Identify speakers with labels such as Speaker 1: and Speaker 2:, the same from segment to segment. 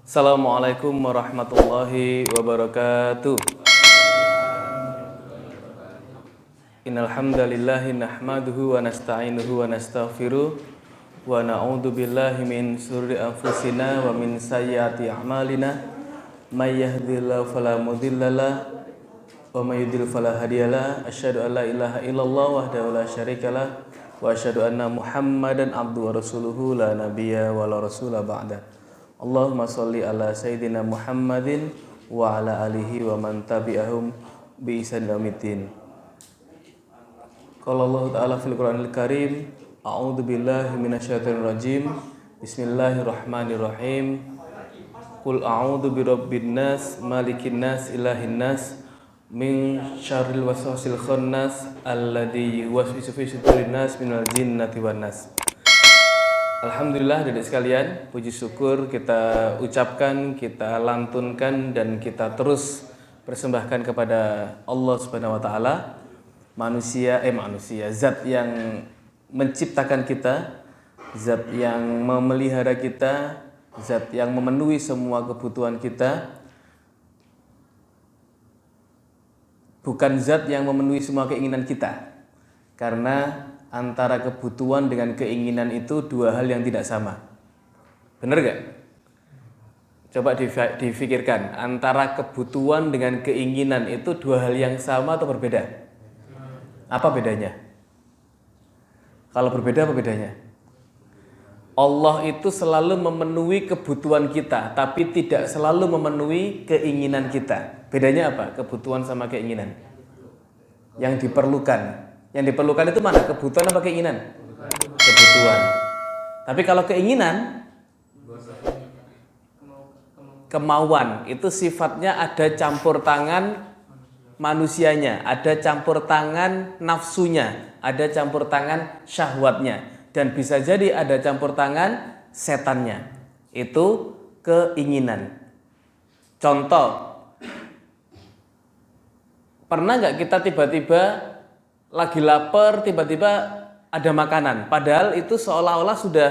Speaker 1: Assalamualaikum warahmatullahi wabarakatuh. Innal hamdalillahi nahmaduhu wa nasta'inuhu wa nastaghfiruh wa na'udzu billahi min shururi anfusina wa min sayyiati a'malina may yahdihillahu fala mudhillalah wa may yudhlil fala hadiyalah. Asyhadu an la ilaha illallah wahdahu la syarikalah wa asyhadu anna Muhammadan abduhu wa rasuluhu la nabiyya wa la rasula ba'da. Allahumma sholli ala sayyidina Muhammadin wa ala alihi wa man tabi'ahum bi ihsan ila yaumil. Qala Allah Ta'ala fil Qur'anil Karim, a'udzu billahi minasyaitonir rajim. Bismillahirrahmanirrahim. Qul a'udzu birabbin nas, malikin nas, ilahin nas, min syarril waswasil khannas alladzi yuwaswisu fi sudurin nas minal jinnati wan nas. Alhamdulillah, adik sekalian, puji syukur kita ucapkan, kita lantunkan, dan kita terus persembahkan kepada Allah Subhanahu wa Ta'ala, manusia, zat yang menciptakan kita, zat yang memelihara kita, zat yang memenuhi semua kebutuhan kita, bukan zat yang memenuhi semua keinginan kita. Karena antara kebutuhan dengan keinginan itu dua hal yang tidak sama. Benar gak? Coba difikirkan, antara kebutuhan dengan keinginan itu dua hal yang sama atau berbeda? Apa bedanya? Kalau berbeda, apa bedanya? Allah itu selalu memenuhi kebutuhan kita, tapi tidak selalu memenuhi keinginan kita. Bedanya apa? Kebutuhan sama keinginan. Yang diperlukan. Yang diperlukan itu mana? Kebutuhan apa keinginan? Kebutuhan. Tapi kalau keinginan, kemauan, itu sifatnya ada campur tangan manusianya, ada campur tangan nafsunya, ada campur tangan syahwatnya, dan bisa jadi ada campur tangan setannya. Itu keinginan. Contoh, pernah nggak kita tiba-tiba lagi lapar, tiba-tiba ada makanan, padahal itu seolah-olah sudah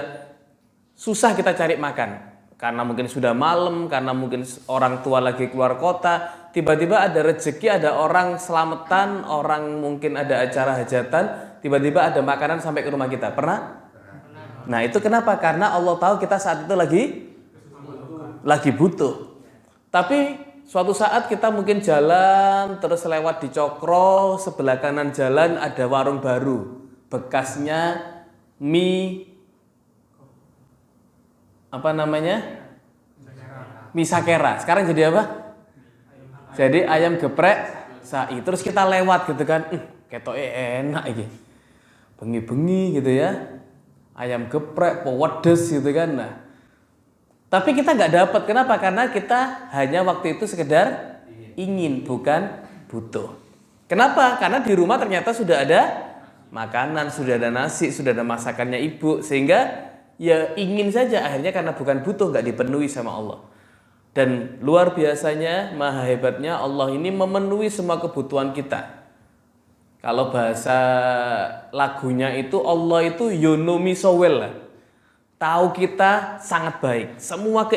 Speaker 1: susah kita cari makan, karena mungkin sudah malam, karena mungkin orang tua lagi keluar kota, tiba-tiba ada rezeki, ada orang selamatan, orang mungkin ada acara hajatan, tiba-tiba ada makanan sampai ke rumah kita. Pernah? Nah, itu kenapa? Karena Allah tahu kita saat itu lagi butuh. Tapi suatu saat kita mungkin jalan, terus lewat di Cokro, sebelah kanan jalan ada warung baru, bekasnya mie, apa namanya? Mie Sakera. Sekarang jadi apa? Jadi ayam geprek sai. Terus kita lewat gitu kan, ketoke enak iki. Bengi-bengi gitu ya. Ayam geprek, pewedes gitu kan. Nah, tapi kita nggak dapat. Kenapa? Karena kita hanya waktu itu sekedar ingin, bukan butuh. Kenapa? Karena di rumah ternyata sudah ada makanan, sudah ada nasi, sudah ada masakannya ibu, sehingga ya ingin saja. Akhirnya karena bukan butuh, nggak dipenuhi sama Allah. Dan luar biasanya, maha hebatnya Allah ini memenuhi semua kebutuhan kita. Kalau bahasa lagunya itu, Allah itu yonomi sowel lah. Tahu kita sangat baik. Semua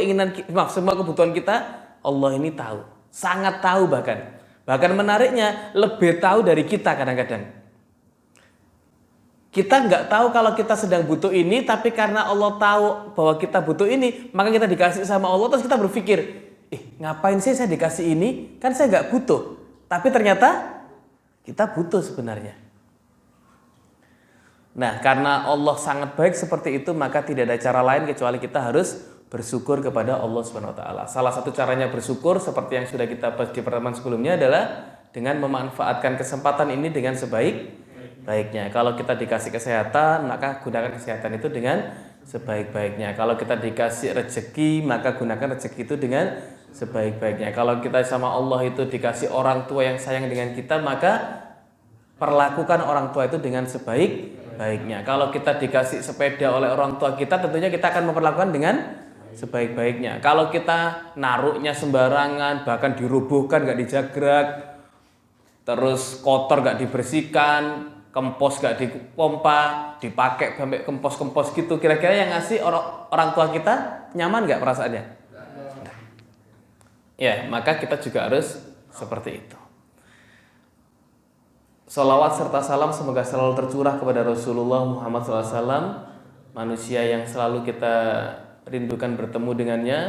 Speaker 1: semua kebutuhan kita Allah ini tahu. Sangat tahu bahkan. Bahkan menariknya lebih tahu dari kita kadang-kadang. Kita nggak tahu kalau kita sedang butuh ini, tapi karena Allah tahu bahwa kita butuh ini, maka kita dikasih sama Allah, terus kita berpikir, ngapain sih saya dikasih ini? Kan saya nggak butuh. Tapi ternyata kita butuh sebenarnya. Nah, karena Allah sangat baik seperti itu, maka tidak ada cara lain kecuali kita harus bersyukur kepada Allah Subhanahu wa Ta'ala. Salah satu caranya bersyukur, seperti yang sudah kita bahas di pertemuan sebelumnya, adalah dengan memanfaatkan kesempatan ini dengan sebaik-baiknya. Kalau kita dikasih kesehatan, maka gunakan kesehatan itu dengan sebaik-baiknya. Kalau kita dikasih rezeki, maka gunakan rezeki itu dengan sebaik-baiknya. Kalau kita sama Allah itu dikasih orang tua yang sayang dengan kita, maka perlakukan orang tua itu dengan sebaik-baiknya. Kalau kita dikasih sepeda oleh orang tua kita, tentunya kita akan memperlakukan dengan sebaik-baiknya. Kalau kita naruhnya sembarangan, bahkan dirubuhkan, gak dijagrak, terus kotor gak dibersihkan, kempos gak dipompa, dipakai sampai kempos-kempos gitu, kira-kira yang ngasih orang tua kita nyaman gak perasaannya? Ya, maka kita juga harus seperti itu. Salawat serta salam semoga selalu tercurah kepada Rasulullah Muhammad SAW, manusia yang selalu kita rindukan bertemu dengannya,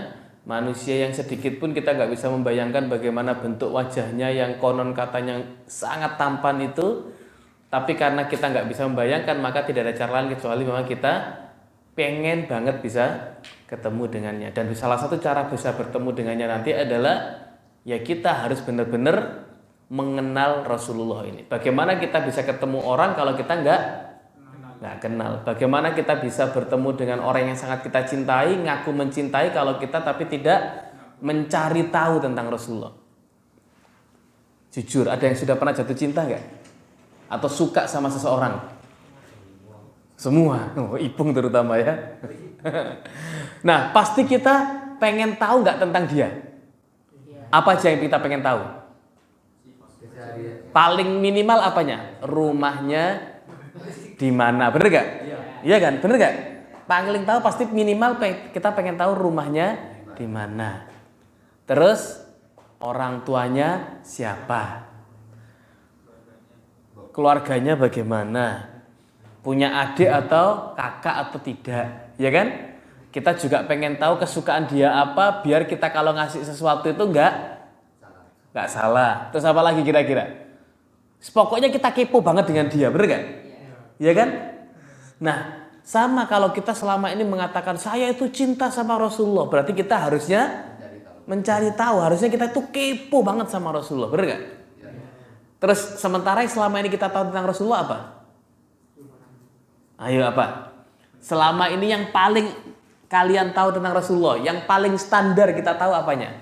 Speaker 1: manusia yang sedikit pun kita nggak bisa membayangkan bagaimana bentuk wajahnya yang konon katanya sangat tampan itu, tapi karena kita nggak bisa membayangkan maka tidak ada cara lain kecuali memang kita pengen banget bisa ketemu dengannya. Dan salah satu cara bisa bertemu dengannya nanti adalah ya kita harus benar-benar mengenal Rasulullah ini. Bagaimana kita bisa ketemu orang kalau kita nggak kenal? Bagaimana kita bisa bertemu dengan orang yang sangat kita cintai, ngaku mencintai kalau kita tapi tidak mencari tahu tentang Rasulullah? Jujur, ada yang sudah pernah jatuh cinta nggak? Atau suka sama seseorang? Semua, Ipung terutama ya. Nah, pasti kita pengen tahu nggak tentang dia? Apa aja yang kita pengen tahu? Paling minimal apanya? Rumahnya di mana? Bener gak? Iya kan? Bener gak? Paling tahu pasti minimal kita pengen tahu rumahnya di mana. Terus orang tuanya siapa? Keluarganya bagaimana? Punya adik atau kakak atau tidak? Ya kan? Kita juga pengen tahu kesukaan dia apa biar kita kalau ngasih sesuatu itu nggak salah. Terus apa lagi kira-kira? Pokoknya kita kepo banget dengan dia, bener gak? Iya kan? Nah, sama kalau kita selama ini mengatakan saya itu cinta sama Rasulullah, berarti kita harusnya mencari tahu, harusnya kita itu kepo banget sama Rasulullah, bener gak? Terus sementara selama ini kita tahu tentang Rasulullah apa? Ayo apa? Selama ini yang paling kalian tahu tentang Rasulullah, yang paling standar kita tahu apanya?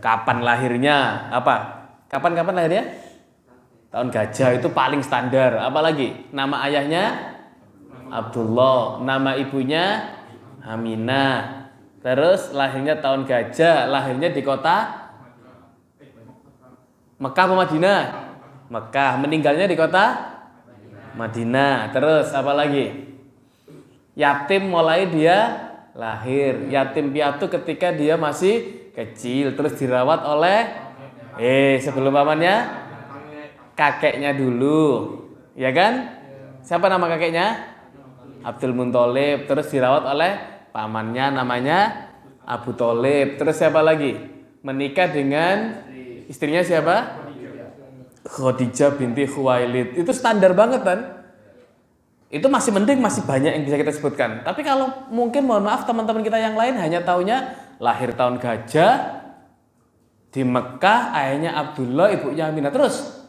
Speaker 1: Kapan lahirnya? Apa? Kapan lahirnya? Tahun gajah itu paling standar. Apalagi? Nama ayahnya Abdullah, nama ibunya Aminah. Terus lahirnya tahun gajah, lahirnya di kota Mekah atau Madinah? Mekah. Meninggalnya di kota Madinah. Terus apa lagi? Yatim mulai dia lahir. Yatim piatu ketika dia masih kecil, terus dirawat oleh sebelum pamannya kakeknya dulu, ya kan? Siapa nama kakeknya? Abdul Muthalib. Terus dirawat oleh pamannya namanya Abu Thalib. Terus siapa lagi? Menikah dengan istrinya siapa? Khadijah binti Khuwailid. Itu standar banget kan? Itu masih mending, masih banyak yang bisa kita sebutkan. Tapi kalau mungkin mohon maaf teman-teman kita yang lain hanya taunya lahir tahun gajah di Mekah, ayahnya Abdullah, ibunya Aminah, terus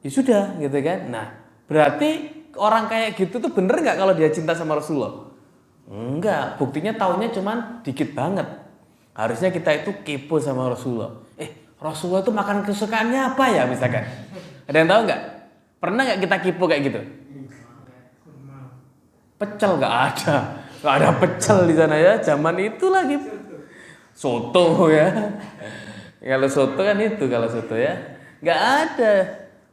Speaker 1: ya sudah gitu kan. Nah, berarti orang kayak gitu tuh bener nggak kalau dia cinta sama Rasulullah? Enggak, buktinya taunya cuman dikit banget. Harusnya kita itu kepo sama Rasulullah. Rasulullah itu makan kesukaannya apa ya misalkan? Ada yang tahu nggak? Pernah nggak kita kepo kayak gitu? Pecel nggak ada pecel di sana ya. Zaman itu lagi soto ya. Kalau soto kan itu kalau soto ya. Nggak ada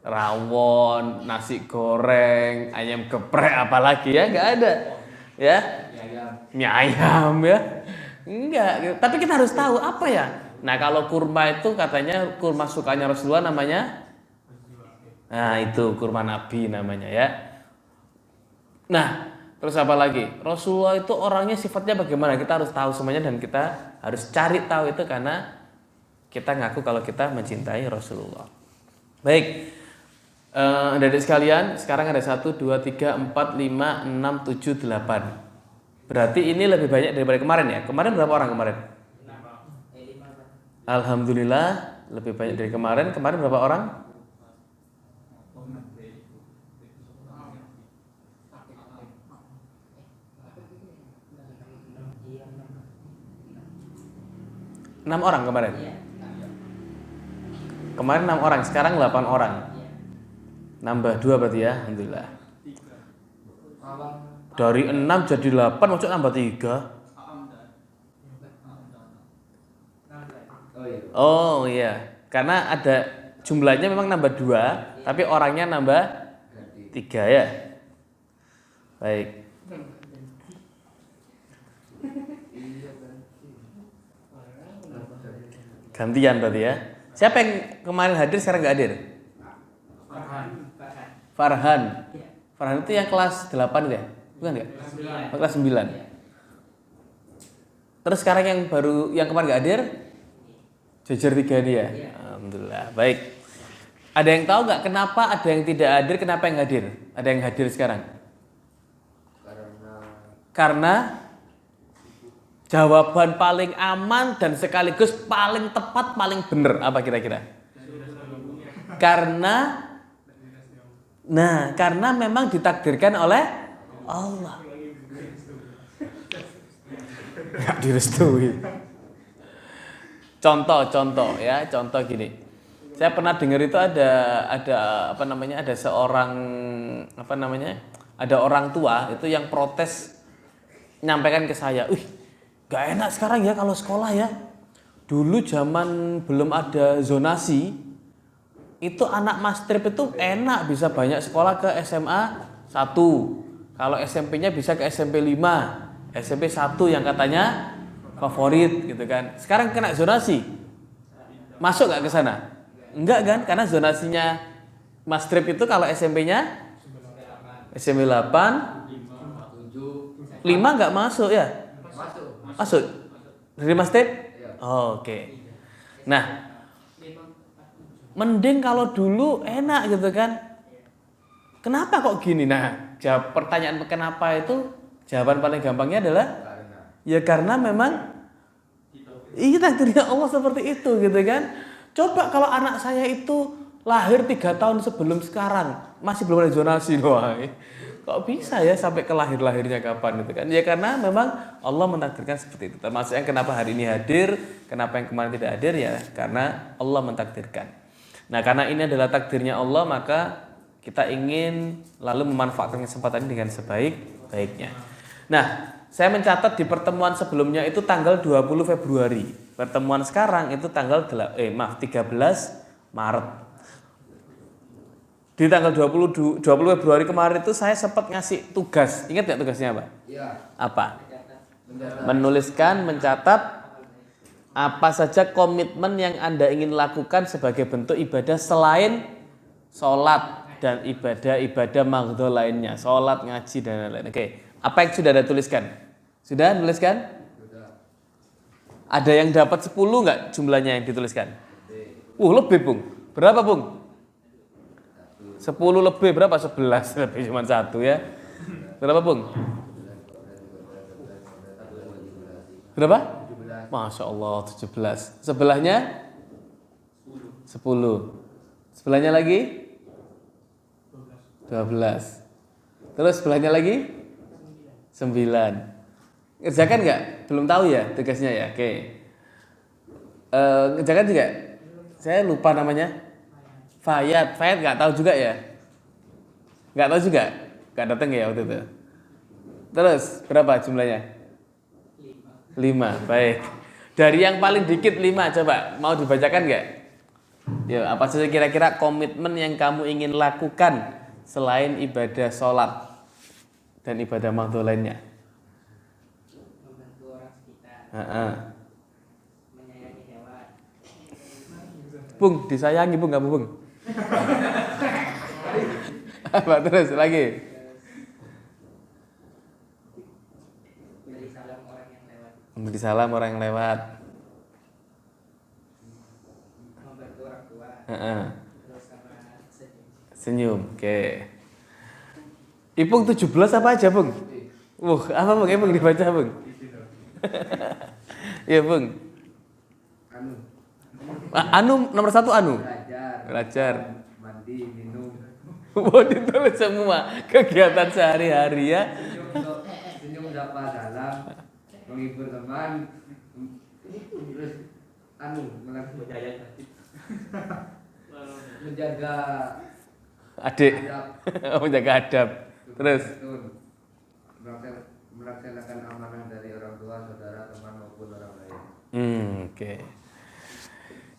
Speaker 1: rawon, nasi goreng, ayam geprek apalagi ya, nggak ada. Ya. Mie ayam ya. Enggak, tapi kita harus tahu apa ya. Nah, kalau kurma itu katanya kurma sukanya Rasulullah namanya. Nah, itu kurma Nabi namanya ya. Nah, terus apa lagi? Rasulullah itu orangnya sifatnya bagaimana? Kita harus tahu semuanya dan kita harus cari tahu itu karena kita ngaku kalau kita mencintai Rasulullah. Baik, adik sekalian, sekarang ada 1, 2, 3, 4, 5, 6, 7, 8. Berarti ini lebih banyak daripada kemarin ya. Kemarin berapa orang kemarin? Alhamdulillah lebih banyak dari kemarin. Kemarin berapa orang? Enam orang kemarin. Kemarin 6 orang, sekarang 8 orang. Nambah 2 berarti ya, alhamdulillah. Dari 6 jadi 8, maksudnya nambah 3. Oh iya, karena ada jumlahnya memang nambah 2, tapi orangnya nambah 3 ya. Baik. Gantian berarti ya. Siapa yang kemarin hadir sekarang nggak hadir? Farhan. Farhan itu yang kelas 8 ya? Bukan nggak? Kelas 9. Terus sekarang yang kemarin nggak hadir? Jajar 3 ini ya? Alhamdulillah. Baik. Ada yang tahu nggak kenapa ada yang tidak hadir, kenapa yang hadir? Ada yang hadir sekarang? Karena jawaban paling aman dan sekaligus paling tepat, paling benar apa kira-kira? Karena memang ditakdirkan oleh Allah. Nggak direstui. Contoh ya, contoh gini. Saya pernah dengar itu ada ada orang tua itu yang protes nyampaikan ke saya, gak enak sekarang ya kalau sekolah ya. Dulu zaman belum ada zonasi, itu anak mastrip itu enak bisa banyak sekolah ke SMA 1. Kalau SMP-nya bisa ke SMP 5, SMP 1 yang katanya favorit gitu kan. Sekarang kena zonasi. Masuk gak ke sana? Enggak kan? Karena zonasinya mastrip itu kalau SMP-nya SMP 8 5 nggak masuk ya? Masuk. Dari mastrip? Oke. Nah, mending kalau dulu enak gitu kan. Kenapa kok gini? Nah, pertanyaan kenapa itu jawaban paling gampangnya adalah ya karena memang takdirnya Allah seperti itu gitu kan. Coba kalau anak saya itu lahir 3 tahun sebelum sekarang, masih belum ada zonasi doang. Kok bisa ya sampai ke lahir-lahirnya kapan gitu kan? Ya karena memang Allah mentakdirkan seperti itu. Termasuk yang kenapa hari ini hadir, kenapa yang kemarin tidak hadir ya karena Allah mentakdirkan. Nah, karena ini adalah takdirnya Allah, maka kita ingin lalu memanfaatkan kesempatan ini dengan sebaik-baiknya. Nah, saya mencatat di pertemuan sebelumnya itu tanggal 20 Februari. Pertemuan sekarang itu tanggal 13 Maret. Di tanggal 20 Februari kemarin itu saya sempat ngasih tugas. Ingat gak tugasnya apa? Iya. Apa? Menuliskan, mencatat apa saja komitmen yang Anda ingin lakukan sebagai bentuk ibadah selain sholat dan ibadah maghdho lainnya. Sholat, ngaji, dan lain-lain. Oke. Apa yang sudah Anda tuliskan? Sudah nuliskan? Sudah. Ada yang dapat 10 nggak jumlahnya yang dituliskan? Lebih, Bung. Berapa, Bung? 10 lebih berapa? 11 lebih cuma 1 ya. Berapa, Bung? Berapa? Masya Allah 17. Sebelahnya 10. Sebelahnya lagi 12. Terus sebelahnya lagi 9. Ngerjakan nggak? Belum tahu ya tugasnya ya. Oke. Ngerjakan juga? Saya lupa namanya. Fayat nggak tahu juga ya? Nggak tahu juga? Nggak datang ya waktu itu? Terus berapa jumlahnya? 5. Baik. Dari yang paling dikit 5 coba mau dibacakan nggak? Ya, apa saja kira-kira komitmen yang kamu ingin lakukan selain ibadah sholat dan ibadah maghdho lainnya?
Speaker 2: Membantu orang sekitar. Menyayangi hewan.
Speaker 1: Bung, disayangi Bung, kamu Bung. Apa terus lagi?
Speaker 2: Memberi salam orang yang lewat.
Speaker 1: Memberi salam orang yang lewat.
Speaker 2: Membantu orang tua. Terus sama
Speaker 1: Senyum. Oke. Ipung 17 apa aja, Bung? Apa Bung? Ipung dibaca, Bung. Iya, Bung. Anu nomor 1 anu. Belajar.
Speaker 3: Mandi, minum.
Speaker 1: Ditulis semua kegiatan sehari-hari ya.
Speaker 3: Senyum sapa dalam, menghibur teman. Terus menjaga
Speaker 1: adik.
Speaker 3: adab.
Speaker 1: Menjaga adab. Terus
Speaker 3: melaksanakan amanah dari orang tua, saudara, teman maupun orang lain.
Speaker 1: Oke.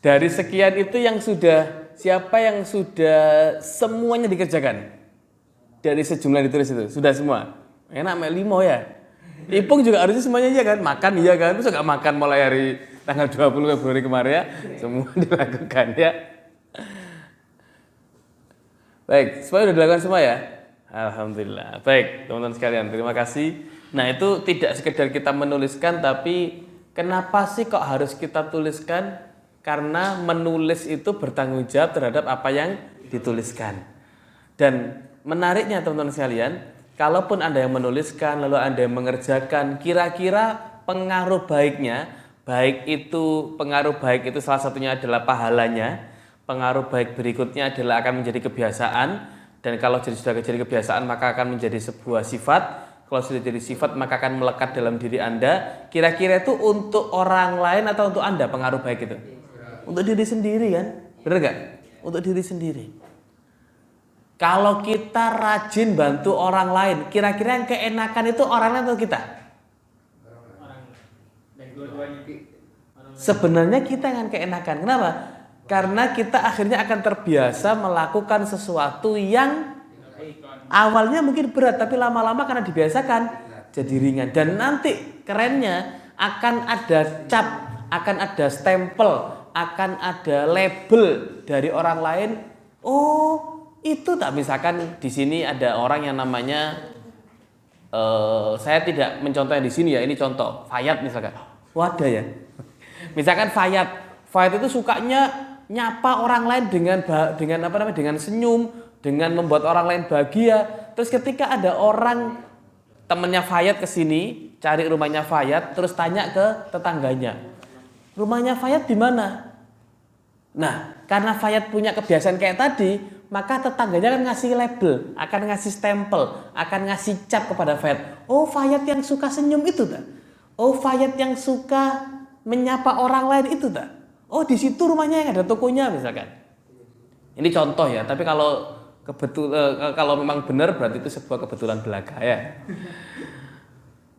Speaker 1: Dari sekian itu siapa yang sudah semuanya dikerjakan? Dari sejumlah ditulis itu, sudah semua. Enak 5 ya. Ipung juga harusnya semuanya iya kan? Makan iya kan? Masa gak makan mulai hari tanggal 20 Februari kemarin ya, semua dilakukan ya. Baik, semua sudah dilakukan semua ya? Alhamdulillah. Baik, teman-teman sekalian, terima kasih. Nah, itu tidak sekedar kita menuliskan, tapi kenapa sih kok harus kita tuliskan? Karena menulis itu bertanggung jawab terhadap apa yang dituliskan. Dan menariknya teman-teman sekalian, kalaupun Anda yang menuliskan, lalu Anda yang mengerjakan, kira-kira pengaruh baiknya, pengaruh baik itu salah satunya adalah pahalanya. Pengaruh baik berikutnya adalah akan menjadi kebiasaan, dan kalau sudah jadi kebiasaan maka akan menjadi sebuah sifat. Kalau sudah jadi sifat maka akan melekat dalam diri Anda. Kira-kira itu untuk orang lain atau untuk Anda pengaruh baik itu? Untuk diri sendiri kan? Benar gak? Untuk diri sendiri. Kalau kita rajin bantu orang lain, kira-kira yang keenakan itu orang lain atau kita?
Speaker 2: Orang dan dua-duanya.
Speaker 1: Sebenarnya kita yang keenakan. Kenapa? Karena kita akhirnya akan terbiasa melakukan sesuatu yang awalnya mungkin berat, tapi lama-lama karena dibiasakan jadi ringan. Dan nanti kerennya akan ada cap, akan ada stempel, akan ada label dari orang lain. Oh, itu tak, misalkan di sini ada orang yang namanya saya tidak mencontohnya di sini ya, ini contoh Fayat misalkan. Wadah ya. Misalkan Fayat itu sukanya nyapa orang lain dengan senyum, dengan membuat orang lain bahagia. Terus ketika ada orang temennya Fayat kesini cari rumahnya Fayat, terus tanya ke tetangganya, rumahnya Fayat di mana? Nah, karena Fayat punya kebiasaan kayak tadi, maka tetangganya akan ngasih label, akan ngasih stempel, akan ngasih cap kepada Fayat. Oh, Fayat yang suka senyum itu tak? Oh, Fayat yang suka menyapa orang lain itu tak? Oh, di situ rumahnya yang ada tokonya misalkan. Ini contoh ya, tapi kalau kalau memang benar berarti itu sebuah kebetulan belaka ya.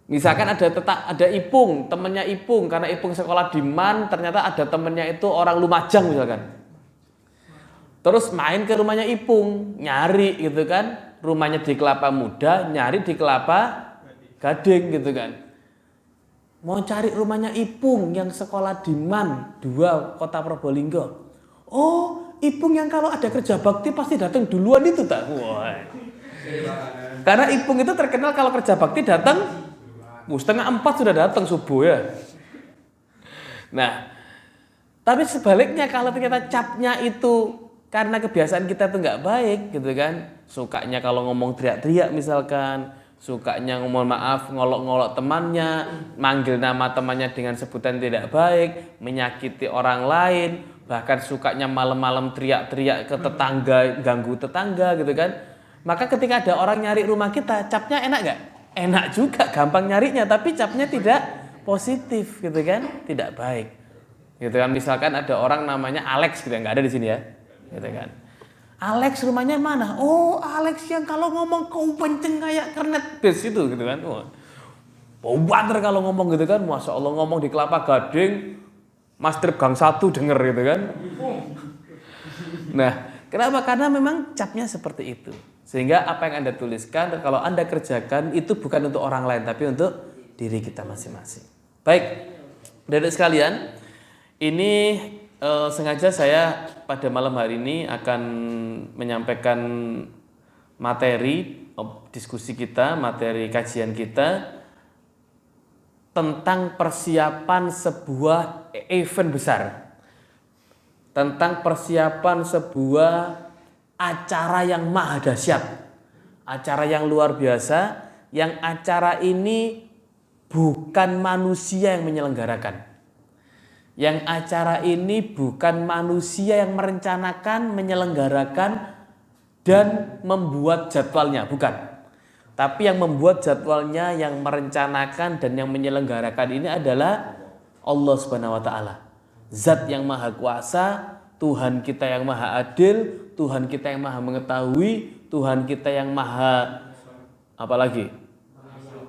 Speaker 1: Misalkan ada Ipung, temennya Ipung, karena Ipung sekolah di MAN, ternyata ada temennya itu orang Lumajang misalkan. Terus main ke rumahnya Ipung, nyari gitu kan, rumahnya di Kelapa Muda, nyari di Kelapa Gading gitu kan. Mau cari rumahnya Ipung yang sekolah di MAN 2 Kota Probolinggo. Oh, Ipung yang kalau ada kerja bakti pasti datang duluan itu tak? Wah. Karena Ipung itu terkenal kalau kerja bakti datang 3:30 sudah datang subuh ya. Nah, tapi sebaliknya kalau ternyata capnya itu karena kebiasaan kita itu nggak baik gitu kan, sukanya kalau ngomong teriak-teriak misalkan, sukanya ngomong maaf, ngolok-ngolok temannya, manggil nama temannya dengan sebutan tidak baik, menyakiti orang lain, bahkan sukanya malam-malam teriak-teriak ke tetangga, ganggu tetangga gitu kan. Maka ketika ada orang nyari rumah kita, capnya enak gak? Enak juga, gampang nyarinya, tapi capnya tidak positif gitu kan, tidak baik. Gitu kan, misalkan ada orang namanya Alex gitu, nggak ada di sini ya, gitu kan. Alex rumahnya mana? Oh, Alex yang kalau ngomong kenceng kayak kernet bus itu gitu kan. Bau banter kalau ngomong gitu kan. Masya Allah, ngomong di Kelapa Gading, Mas Trip Gang 1 denger gitu kan. Nah, kenapa? Karena memang capnya seperti itu. Sehingga apa yang Anda tuliskan, kalau Anda kerjakan itu bukan untuk orang lain, tapi untuk diri kita masing-masing. Baik, adik-adik sekalian, ini sengaja saya pada malam hari ini akan menyampaikan materi diskusi kita, materi kajian kita tentang persiapan sebuah event besar, tentang persiapan sebuah acara yang maha dahsyat, acara yang luar biasa, yang acara ini bukan manusia yang menyelenggarakan. Yang acara ini bukan manusia yang merencanakan, menyelenggarakan, dan membuat jadwalnya, bukan. Tapi yang membuat jadwalnya, yang merencanakan, dan yang menyelenggarakan ini adalah Allah Subhanahu wa Ta'ala. Zat yang maha kuasa, Tuhan kita yang maha adil, Tuhan kita yang maha mengetahui, Tuhan kita yang maha apalagi?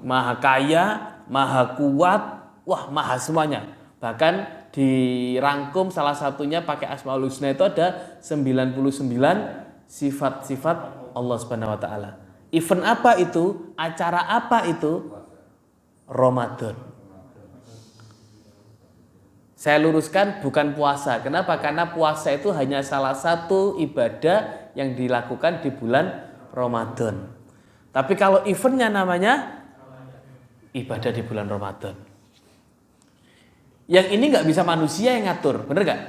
Speaker 1: Maha kaya, maha kuat, wah maha semuanya. Bahkan dirangkum salah satunya pakai Asmaul Husna itu ada 99 sifat-sifat Allah Subhanahu wa Ta'ala. Event apa itu? Acara apa itu? Ramadan. Saya luruskan bukan puasa. Kenapa? Karena puasa itu hanya salah satu ibadah yang dilakukan di bulan Ramadan. Tapi kalau eventnya namanya ibadah di bulan Ramadan. Yang ini nggak bisa manusia yang ngatur, bener nggak?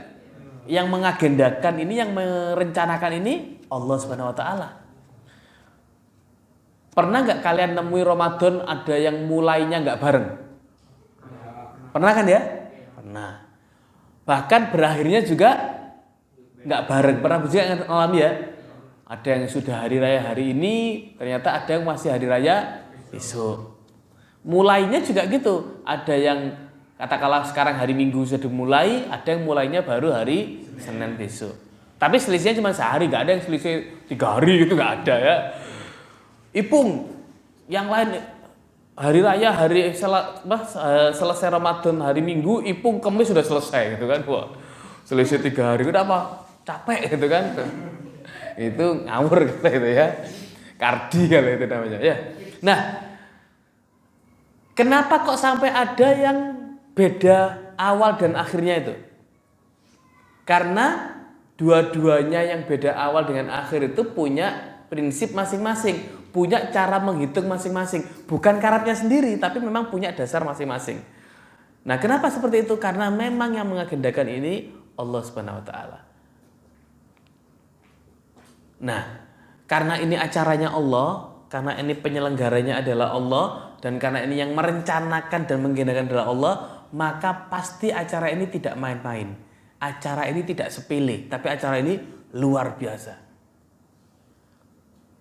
Speaker 1: Yang mengagendakan ini, yang merencanakan ini Allah Subhanahu Wa Taala. Pernah nggak kalian nemui Ramadan ada yang mulainya nggak bareng? Pernah kan ya? Pernah. Bahkan berakhirnya juga nggak bareng. Pernah juga ngalami ya? Ada yang sudah hari raya hari ini, ternyata ada yang masih hari raya besok. Mulainya juga gitu. Ada yang katakanlah sekarang hari Minggu sudah dimulai, ada yang mulainya baru hari Senin besok. Tapi selisihnya cuma sehari, nggak ada yang selisih 3 hari gitu, nggak ada ya. Ipung, yang lain hari raya, selesai Ramadan, hari Minggu, Ipung Kamis sudah selesai gitu kan. Wah, selisih 3 hari, kenapa? Capek gitu kan. Itu ngawur gitu ya. Kardi kalau itu namanya ya. Nah, kenapa kok sampai ada yang beda awal dan akhirnya itu? Karena dua-duanya yang beda awal dengan akhir itu punya prinsip masing-masing, punya cara menghitung masing-masing, bukan karatnya sendiri, tapi memang punya dasar masing-masing. Nah, kenapa seperti itu? Karena memang yang mengagendakan ini Allah Subhanahu Wa Taala. Nah, karena ini acaranya Allah, karena ini penyelenggaranya adalah Allah, dan karena ini yang merencanakan dan mengagendakan adalah Allah, maka pasti acara ini tidak main-main. Acara ini tidak sepele, tapi acara ini luar biasa.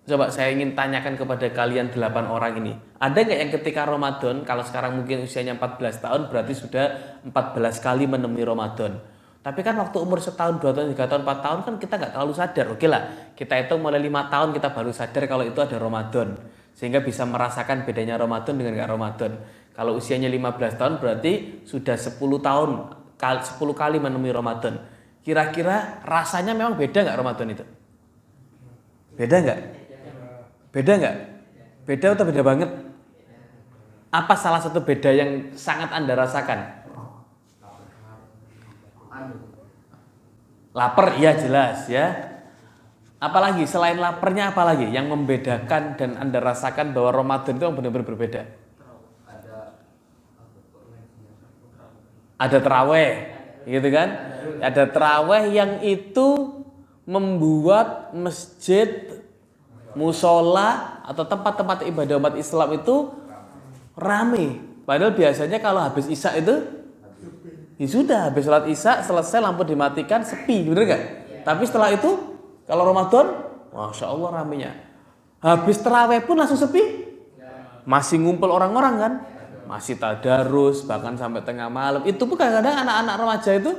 Speaker 1: Coba saya ingin tanyakan kepada kalian 8 orang ini. Ada nggak yang ketika Ramadan, kalau sekarang mungkin usianya 14 tahun, berarti sudah 14 kali menemui Ramadan. Tapi kan waktu umur 1 tahun, 2 tahun, 3 tahun, 4 tahun kan kita nggak terlalu sadar. Oke lah, kita itu mulai 5 tahun kita baru sadar kalau itu ada Ramadan. Sehingga bisa merasakan bedanya Ramadan dengan nggak Ramadan. Kalau usianya 15 tahun berarti sudah 10 tahun, 10 kali menemui Ramadan. Kira-kira rasanya memang beda nggak Ramadan itu? Beda nggak? Beda nggak? Beda atau beda banget? Apa salah satu beda yang sangat Anda rasakan? Lapar, iya jelas ya. Apalagi selain laparnya, apalagi yang membedakan dan Anda rasakan bahwa Ramadan itu benar-benar berbeda? Ada terawih, gitu kan? Ada terawih yang itu membuat masjid, musola atau tempat-tempat ibadah umat Islam itu rame. Padahal biasanya kalau habis Isya itu ya sudah, habis sholat Isya selesai lampu dimatikan sepi, bener gak? Tapi setelah itu kalau Ramadan, Masya Allah ramenya. Habis terawih pun langsung sepi, masih ngumpul orang-orang kan, masih tadarus bahkan sampai tengah malam. Itu pun kadang-kadang anak-anak remaja itu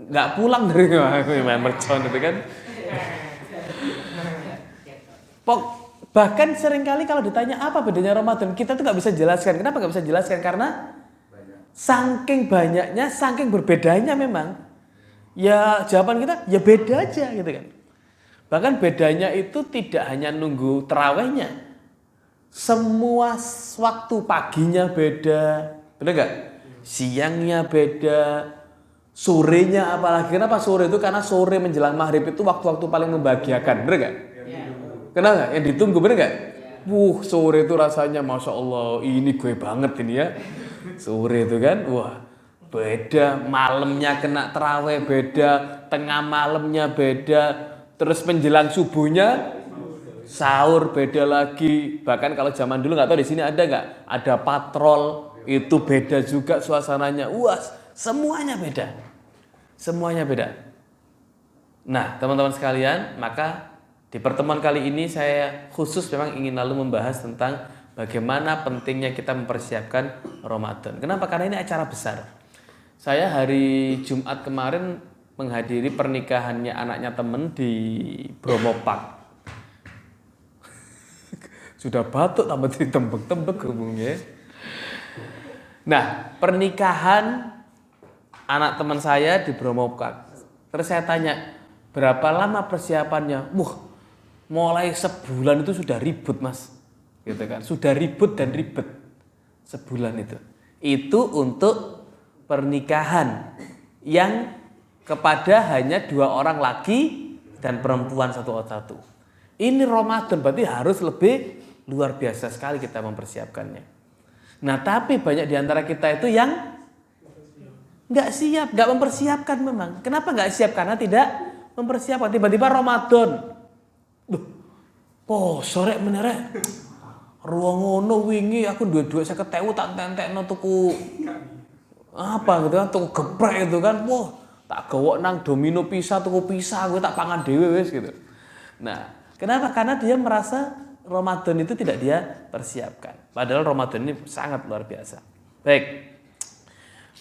Speaker 1: nggak pulang dari main mercon itu kan. Bahkan seringkali kalau ditanya apa bedanya Ramadan, kita tuh nggak bisa jelaskan. Kenapa nggak bisa jelaskan? Karena saking banyaknya, saking berbedanya memang. Ya jawaban kita ya beda aja gitu kan. Bahkan bedanya itu tidak hanya nunggu terawihnya. Semua waktu paginya beda, benar gak? Siangnya beda, sorenya apalagi. Kenapa sore itu? Karena sore menjelang maghrib itu waktu-waktu paling membahagiakan, benar gak? Kenapa? Yang ditunggu, benar gak? Sore itu rasanya Masya Allah, ini gue banget ini ya. Sore itu kan, wah beda, malamnya kena terawih beda, tengah malamnya beda, terus menjelang subuhnya sahur beda lagi. Bahkan kalau zaman dulu nggak tahu di sini ada nggak, ada patrol itu beda juga suasananya. Wah semuanya beda, semuanya beda. Nah teman-teman sekalian, maka di pertemuan kali ini saya khusus memang ingin lalu membahas tentang bagaimana pentingnya kita mempersiapkan Ramadan. Kenapa? Karena ini acara besar. Saya hari Jumat kemarin menghadiri pernikahannya anaknya temen di Bromo Park. Sudah batuk tambah ditembek-tembek hubungnya. Nah, pernikahan anak teman saya di Bromo Park. Terus saya tanya, berapa lama persiapannya? Mulai sebulan itu sudah ribut mas. Gitu kan, sudah ribut dan ribet sebulan itu untuk pernikahan yang kepada hanya 2 orang laki dan perempuan satu. Ini Ramadan berarti harus lebih luar biasa sekali kita mempersiapkannya. Nah, tapi banyak di antara kita itu yang nggak siap, nggak mempersiapkan memang. Kenapa nggak siap? Karena tidak mempersiapkan. Tiba-tiba Ramadan. Sore menerek. Ruang ngono wingi aku duwe-duwe 50.000 tak tentekno tuku apa gitu kan, tuku geprek gitu kan. Wah, tak gawok nang Domino pizza, tuku pizza gue tak pangan dhewe wis gitu. Nah, kenapa? Karena dia merasa Ramadan itu tidak dia persiapkan. Padahal Ramadan ini sangat luar biasa. Baik.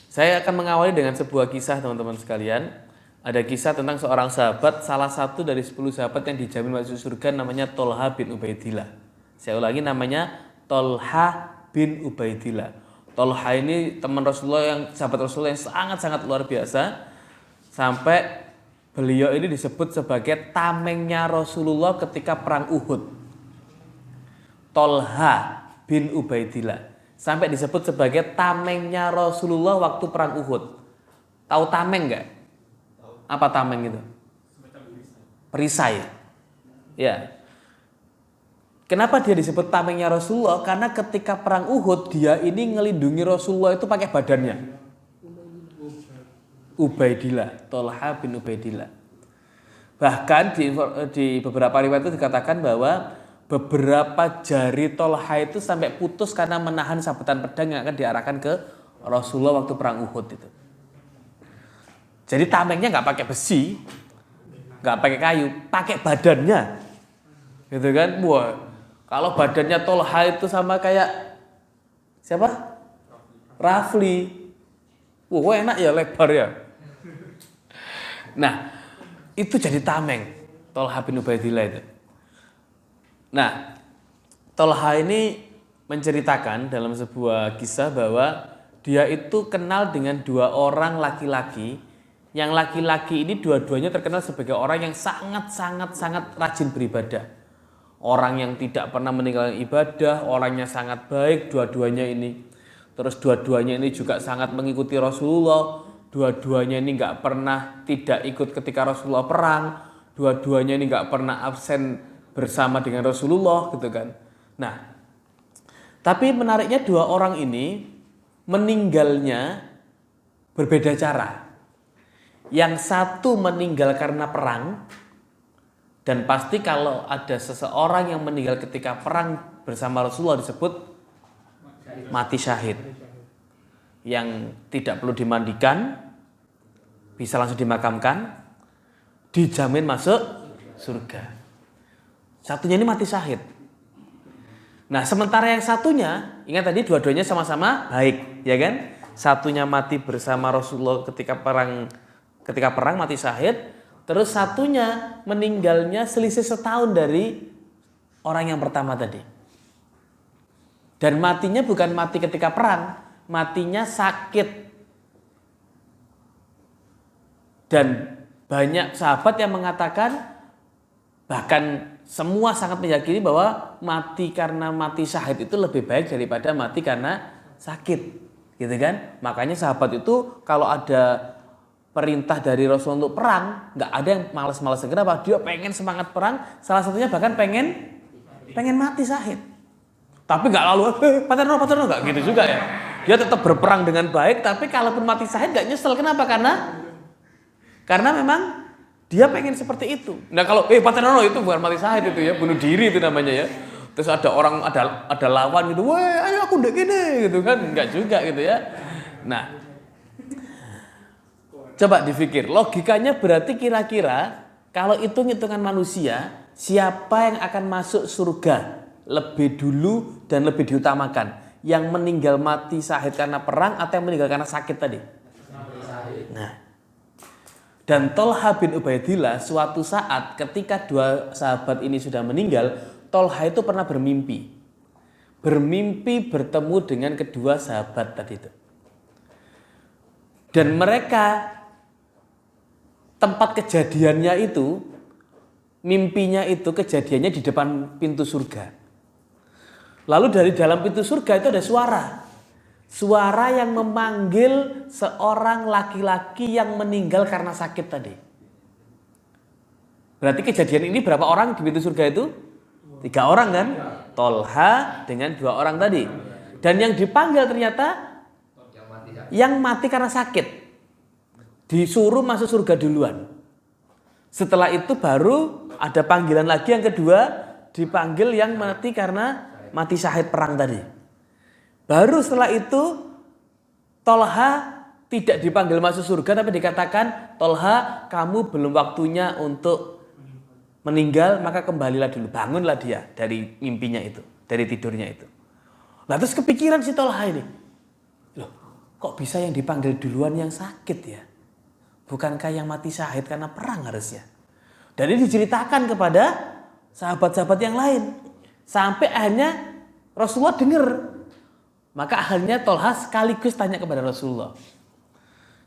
Speaker 1: Saya akan mengawali dengan sebuah kisah teman-teman sekalian. Ada kisah tentang seorang sahabat, salah satu dari 10 sahabat yang dijamin masuk surga, namanya Tolha bin Ubaidillah. Saya ulangi, namanya Tolha bin Ubaidillah. Tolha ini teman Rasulullah, yang sahabat Rasulullah yang sangat-sangat luar biasa. Sampai beliau ini disebut sebagai tamengnya Rasulullah ketika perang Uhud. Tolha bin Ubaidillah. Sampai disebut sebagai tamengnya Rasulullah waktu perang Uhud. Tahu tameng enggak? Apa tameng itu? Perisai. Ya. Kenapa dia disebut tamengnya Rasulullah? Karena ketika perang Uhud dia ini ngelindungi Rasulullah itu pakai badannya. Ubaidillah, Tolha bin Ubaidillah. Bahkan di beberapa riwayat itu dikatakan bahwa beberapa jari Tolha itu sampai putus karena menahan sabetan pedang yang akan diarahkan ke Rasulullah waktu perang Uhud itu. Jadi tamengnya nggak pakai besi, nggak pakai kayu, pakai badannya, gitu kan? Wah, kalau badannya Tolha itu sama kayak siapa? Rafli. Wah, enak ya, lebar ya. Nah, itu jadi tameng Tolha bin Ubaidillah itu. Nah, Tolha ini menceritakan dalam sebuah kisah bahwa dia itu kenal dengan 2 orang laki-laki. Yang laki-laki ini dua-duanya terkenal sebagai orang yang sangat rajin beribadah. Orang yang tidak pernah meninggalkan ibadah, orangnya sangat baik dua-duanya ini. Terus dua-duanya ini juga sangat mengikuti Rasulullah. Dua-duanya ini nggak pernah tidak ikut ketika Rasulullah perang. Dua-duanya ini nggak pernah absen bersama dengan Rasulullah gitu kan. Nah, tapi menariknya 2 orang ini meninggalnya berbeda cara. Yang satu meninggal karena perang, dan pasti kalau ada seseorang yang meninggal ketika perang bersama Rasulullah disebut mati syahid. Yang tidak perlu dimandikan, bisa langsung dimakamkan, dijamin masuk surga. Satunya ini mati syahid. Nah, sementara yang satunya, ingat tadi dua-duanya sama-sama baik, ya kan? Satunya mati bersama Rasulullah ketika perang mati syahid, terus satunya meninggalnya selisih setahun dari orang yang pertama tadi. Dan matinya bukan mati ketika perang, matinya sakit. Dan banyak sahabat yang mengatakan, bahkan semua sangat meyakini bahwa mati karena mati syahid itu lebih baik daripada mati karena sakit, gitu kan? Makanya sahabat itu kalau ada perintah dari Rasul untuk perang, nggak ada yang malas-malas. Kenapa? Dia pengen semangat perang, salah satunya bahkan pengen mati syahid. Tapi nggak lalu, paterno nggak gitu juga ya. Dia tetap berperang dengan baik, tapi kalaupun mati syahid nggak nyesel. Kenapa? Karena memang dia pengen seperti itu. Nah kalau paterno itu bukan mati syahid itu ya, bunuh diri itu namanya ya. Terus ada orang ada lawan gitu, weh ayo aku udah gini gitu kan, nggak juga gitu ya. Nah, coba dipikir, logikanya berarti kira-kira kalau hitung-hitungan manusia, siapa yang akan masuk surga lebih dulu dan lebih diutamakan? Yang meninggal mati syahid karena perang atau yang meninggal karena sakit tadi? Nah, dan Tolha bin Ubaidillah suatu saat ketika 2 sahabat ini sudah meninggal, Tolha itu pernah bermimpi bertemu dengan kedua sahabat tadi itu. Dan mereka tempat kejadiannya itu, mimpinya itu kejadiannya di depan pintu surga. Lalu dari dalam pintu surga itu ada suara. Suara yang memanggil seorang laki-laki yang meninggal karena sakit tadi. Berarti kejadian ini berapa orang di pintu surga itu? 3 orang kan? Tolha dengan 2 orang tadi. Dan yang dipanggil ternyata yang mati karena sakit. Disuruh masuk surga duluan. Setelah itu baru ada panggilan lagi yang kedua, dipanggil yang mati karena mati syahid perang tadi. Baru setelah itu Tolha tidak dipanggil masuk surga, tapi dikatakan, Tolha, kamu belum waktunya untuk meninggal, maka kembalilah dulu. Bangunlah dia dari mimpinya itu, dari tidurnya itu. Nah terus kepikiran si Tolha ini, loh kok bisa yang dipanggil duluan yang sakit ya? Bukankah yang mati syahid karena perang harusnya? Dan ini diceritakan kepada sahabat-sahabat yang lain. Sampai akhirnya Rasulullah dengar. Maka akhirnya Tolha sekaligus tanya kepada Rasulullah.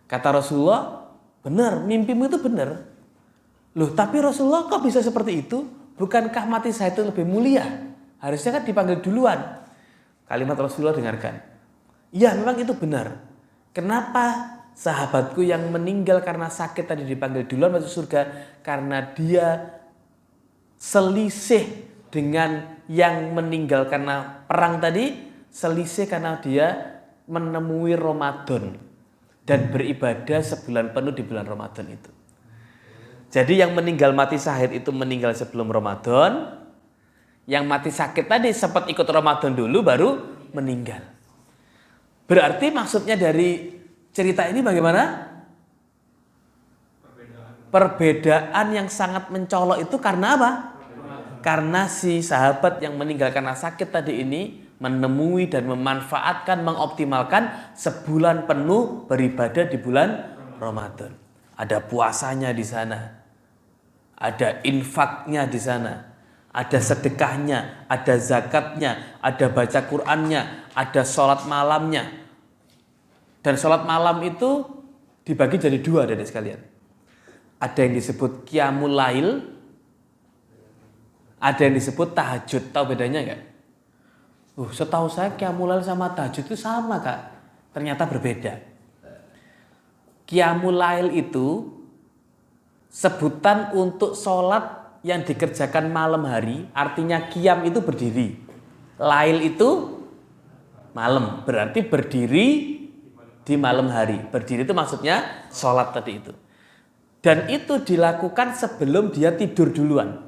Speaker 1: Kata Rasulullah, benar, mimpimu itu benar. Loh tapi Rasulullah kok bisa seperti itu? Bukankah mati syahid itu lebih mulia? Harusnya kan dipanggil duluan. Kalimat Rasulullah dengarkan. Iya memang itu benar. Kenapa sahabatku yang meninggal karena sakit tadi dipanggil duluan masuk surga? Karena dia selisih dengan yang meninggal karena perang tadi. Selisih karena dia menemui Ramadan dan beribadah sebulan penuh di bulan Ramadan itu. Jadi yang meninggal mati syahid itu meninggal sebelum Ramadan. Yang mati sakit tadi sempat ikut Ramadan dulu baru meninggal. Berarti maksudnya dari cerita ini bagaimana? Perbedaan yang sangat mencolok itu karena apa? Karena si sahabat yang meninggal karena sakit tadi ini menemui dan memanfaatkan, mengoptimalkan sebulan penuh beribadah di bulan Ramadan. Ada puasanya di sana, ada infaknya di sana, ada sedekahnya, ada zakatnya, ada baca Qur'annya, ada sholat malamnya. Dan sholat malam itu dibagi jadi 2 dari sekalian. Ada yang disebut qiyamul lail, ada yang disebut tahajud. Tahu bedanya enggak? Setahu saya qiyamul lail sama tahajud itu sama Kak. Ternyata berbeda. Qiyamul lail itu sebutan untuk sholat yang dikerjakan malam hari. Artinya qiyam itu berdiri. Lail itu malam. Berarti berdiri di malam hari. Berdiri itu maksudnya sholat tadi itu. Dan itu dilakukan sebelum dia tidur duluan.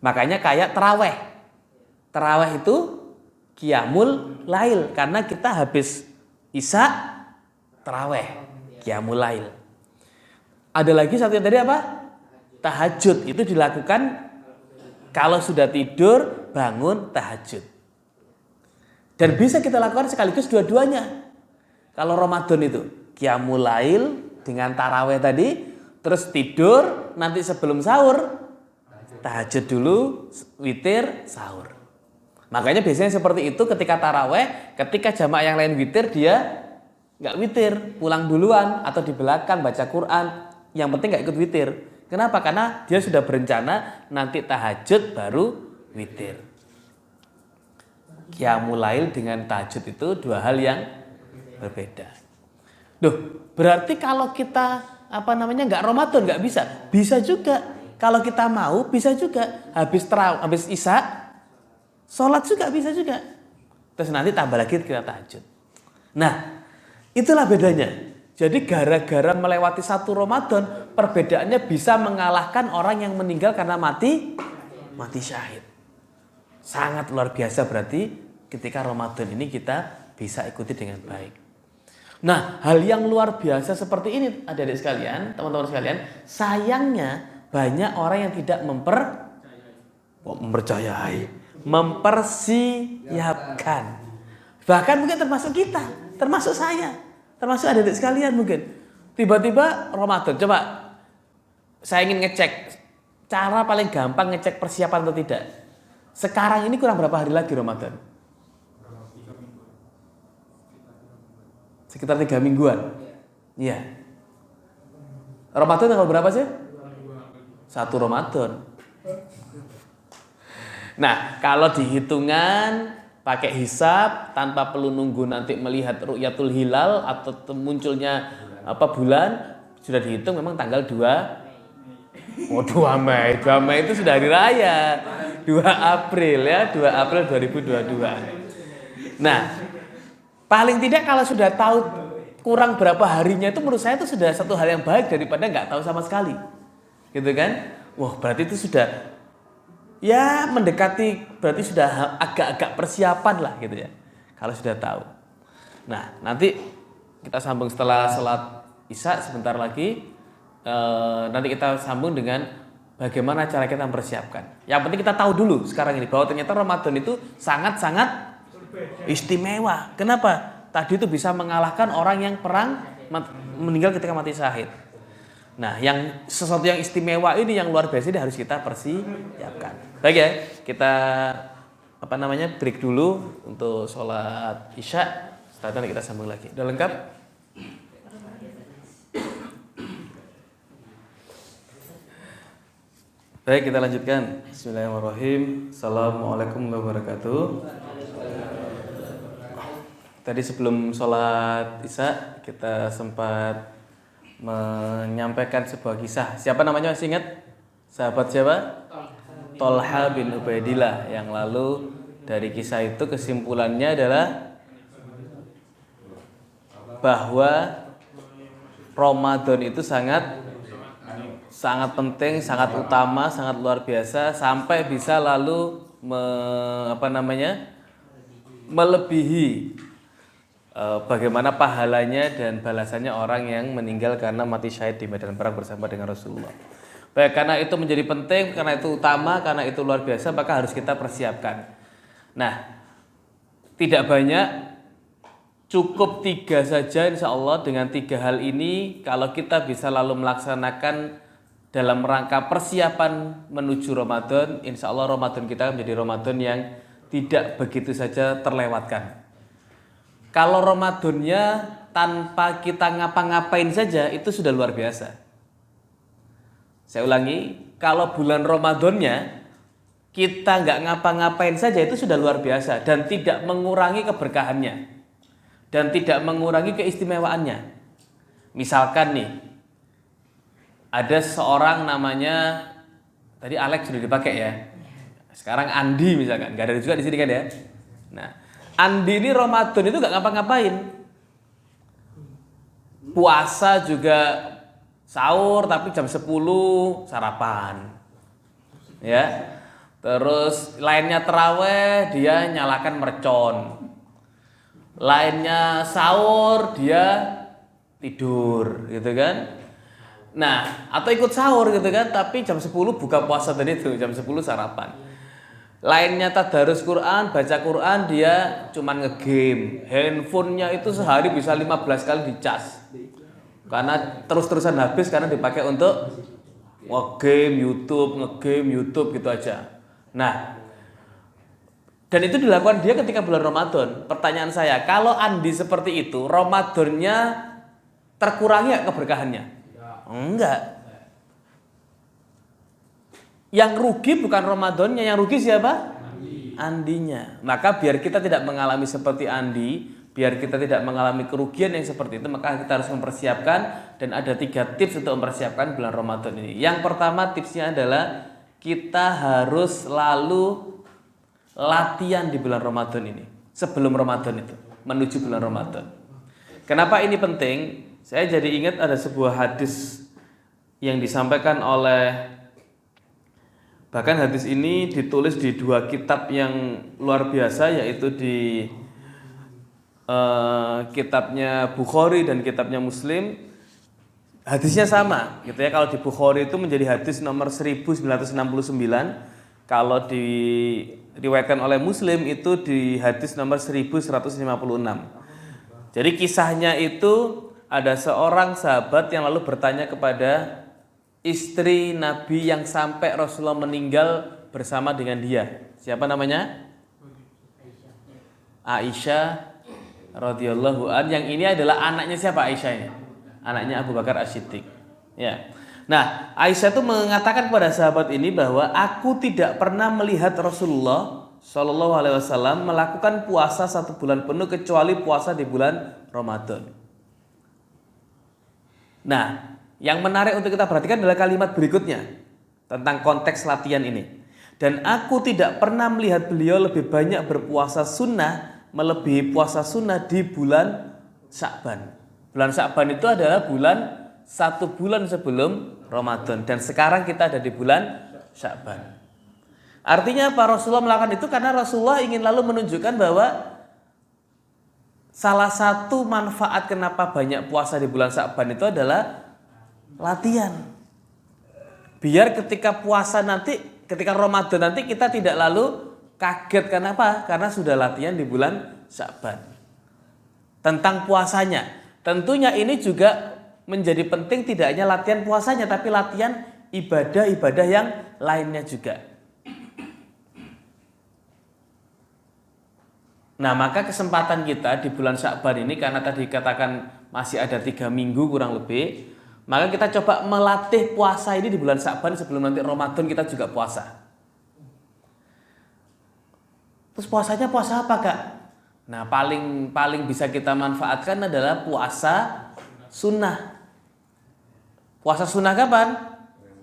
Speaker 1: Makanya kayak terawih. Terawih itu qiyamul lail. Karena kita habis isya terawih. Qiyamul lail. Ada lagi satu yang tadi apa? Tahajud. Itu dilakukan kalau sudah tidur bangun tahajud. Dan bisa kita lakukan sekaligus dua-duanya. Kalau Ramadan itu qiyamul lail dengan tarawih tadi, terus tidur, nanti sebelum sahur tahajud dulu, witir, sahur. Makanya biasanya seperti itu ketika tarawih, ketika jamaah yang lain witir dia nggak witir, pulang duluan atau di belakang baca Quran. Yang penting nggak ikut witir. Kenapa? Karena dia sudah berencana nanti tahajud baru witir. Qiyamul lail dengan tahajud itu 2 hal yang berbeda. Berarti kalau kita nggak Ramadan nggak bisa. Bisa juga. Kalau kita mau bisa juga. Habis isya sholat juga bisa juga. Terus nanti tambah lagi kita tahajud. Nah, itulah bedanya. Jadi gara-gara melewati 1 Ramadan, perbedaannya bisa mengalahkan orang yang meninggal karena mati syahid. Sangat luar biasa berarti ketika Ramadan ini kita bisa ikuti dengan baik. Nah, hal yang luar biasa seperti ini adik-adik sekalian, teman-teman sekalian, sayangnya banyak orang yang tidak mempersiapkan. Bahkan mungkin termasuk kita, termasuk saya, termasuk adik-adik sekalian mungkin. Tiba-tiba Ramadan, coba saya ingin ngecek cara paling gampang ngecek persiapan atau tidak. Sekarang ini kurang berapa hari lagi Ramadan? Sekitar 3 mingguan. Iya. Ramadan tanggal berapa sih? 1 Ramadan. Nah, kalau dihitungan pakai hisab tanpa perlu nunggu nanti melihat ru'yatul hilal atau munculnya bulan, sudah dihitung memang tanggal 2 Mei. 2 Mei itu sudah hari raya. 2 April ya, 2 April 2022. Nah, paling tidak kalau sudah tahu kurang berapa harinya itu menurut saya itu sudah satu hal yang baik daripada nggak tahu sama sekali. Gitu kan? Wah, berarti itu sudah ya mendekati, berarti sudah agak-agak persiapan lah gitu ya. Kalau sudah tahu. Nah, nanti kita sambung setelah sholat Isya sebentar lagi. Nanti kita sambung dengan bagaimana cara kita mempersiapkan. Yang penting kita tahu dulu sekarang ini bahwa ternyata Ramadan itu sangat-sangat istimewa. Kenapa? Tadi itu bisa mengalahkan orang yang perang meninggal ketika mati syahid. Nah, yang sesuatu yang istimewa ini yang luar biasa ini harus kita persiapkan. Baik ya, kita break dulu untuk sholat Isya. Setelah itu kita sambung lagi. Udah lengkap? Baik, kita lanjutkan. Bismillahirrahmanirrahim. Assalamualaikum warahmatullahi wabarakatuh. Tadi sebelum sholat Isya kita sempat menyampaikan sebuah kisah. Siapa namanya masih ingat? Sahabat siapa? Tolha bin Ubaidillah. Yang lalu dari kisah itu kesimpulannya adalah bahwa Ramadan itu sangat penting, sangat utama, sangat luar biasa sampai bisa lalu melebihi bagaimana pahalanya dan balasannya orang yang meninggal karena mati syahid di medan perang bersama dengan Rasulullah. Baik, karena itu menjadi penting, karena itu utama, karena itu luar biasa, maka harus kita persiapkan. Nah, tidak banyak, cukup 3 saja insya Allah. Dengan 3 hal ini, kalau kita bisa lalu melaksanakan dalam rangka persiapan menuju Ramadan, insya Allah Ramadan kita menjadi Ramadan yang tidak begitu saja terlewatkan. Kalau Ramadannya tanpa kita ngapa-ngapain saja itu sudah luar biasa. Saya ulangi, kalau bulan Ramadannya kita nggak ngapa-ngapain saja itu sudah luar biasa dan tidak mengurangi keberkahannya dan tidak mengurangi keistimewaannya. Misalkan nih, ada seorang namanya tadi Alex sudah dipakai ya. Sekarang Andi misalkan, nggak ada juga di sini kan ya. Nah, Andi ini Ramadan itu gak ngapa-ngapain. Puasa juga sahur tapi jam 10 sarapan. Ya. Terus lainnya terawih dia nyalakan mercon. Lainnya sahur dia tidur gitu kan. Nah, atau ikut sahur gitu kan, tapi jam 10 buka puasa tadi itu, jam 10 sarapan. Lainnya tadarus Quran, baca Quran, dia cuman ngegame. Handphonenya itu sehari bisa 15 kali dicas. Karena terus-terusan habis karena dipakai untuk ngegame YouTube gitu aja. Nah, dan itu dilakukan dia ketika bulan Ramadan. Pertanyaan saya, kalau Andi seperti itu, Ramadannya terkurangi gak keberkahannya? Enggak. Yang rugi bukan Ramadannya, yang rugi siapa? Andinya. Maka biar kita tidak mengalami seperti Andi, biar kita tidak mengalami kerugian yang seperti itu, maka kita harus mempersiapkan. Dan ada 3 tips untuk mempersiapkan bulan Ramadan ini. Yang pertama tipsnya adalah kita harus selalu latihan di bulan Ramadan ini. Sebelum Ramadan itu, menuju bulan Ramadan. Kenapa ini penting? Saya jadi ingat ada sebuah hadis yang disampaikan oleh, bahkan hadis ini ditulis di 2 kitab yang luar biasa, yaitu di kitabnya Bukhari dan kitabnya Muslim. Hadisnya sama gitu ya. Kalau di Bukhari itu menjadi hadis nomor 1969, kalau diriwayatkan oleh Muslim itu di hadis nomor 1156. Jadi kisahnya itu ada seorang sahabat yang lalu bertanya kepada istri Nabi yang sampai Rasulullah meninggal bersama dengan dia. Siapa namanya? Aisyah radhiyallahu an. Yang ini adalah anaknya siapa Aisyah ini? Anaknya Abu Bakar As-Siddiq. Ya. Nah, Aisyah itu mengatakan kepada sahabat ini bahwa aku tidak pernah melihat Rasulullah Shallallahu Alaihi Wasallam melakukan puasa 1 bulan penuh kecuali puasa di bulan Ramadan. Nah, yang menarik untuk kita perhatikan adalah kalimat berikutnya tentang konteks latihan ini. Dan aku tidak pernah melihat beliau lebih banyak berpuasa sunnah melebihi puasa sunnah di bulan Sya'ban. Bulan Sya'ban itu adalah 1 bulan sebelum Ramadan, dan sekarang kita ada di bulan Sya'ban. Artinya apa? Rasulullah melakukan itu karena Rasulullah ingin lalu menunjukkan bahwa salah satu manfaat kenapa banyak puasa di bulan Sya'ban itu adalah latihan. Biar ketika puasa nanti, ketika Ramadan nanti kita tidak lalu kaget. Kenapa? Karena sudah latihan di bulan Sya'ban. Tentang puasanya, tentunya ini juga menjadi penting, tidak hanya latihan puasanya, tapi latihan ibadah-ibadah yang lainnya juga. Nah, maka kesempatan kita di bulan Sya'ban ini, karena tadi katakan masih ada 3 minggu kurang lebih, maka kita coba melatih puasa ini di bulan Sya'ban sebelum nanti Ramadan kita juga puasa. Terus puasanya puasa apa, Kak? Nah, paling bisa kita manfaatkan adalah puasa sunnah. Puasa sunnah kapan?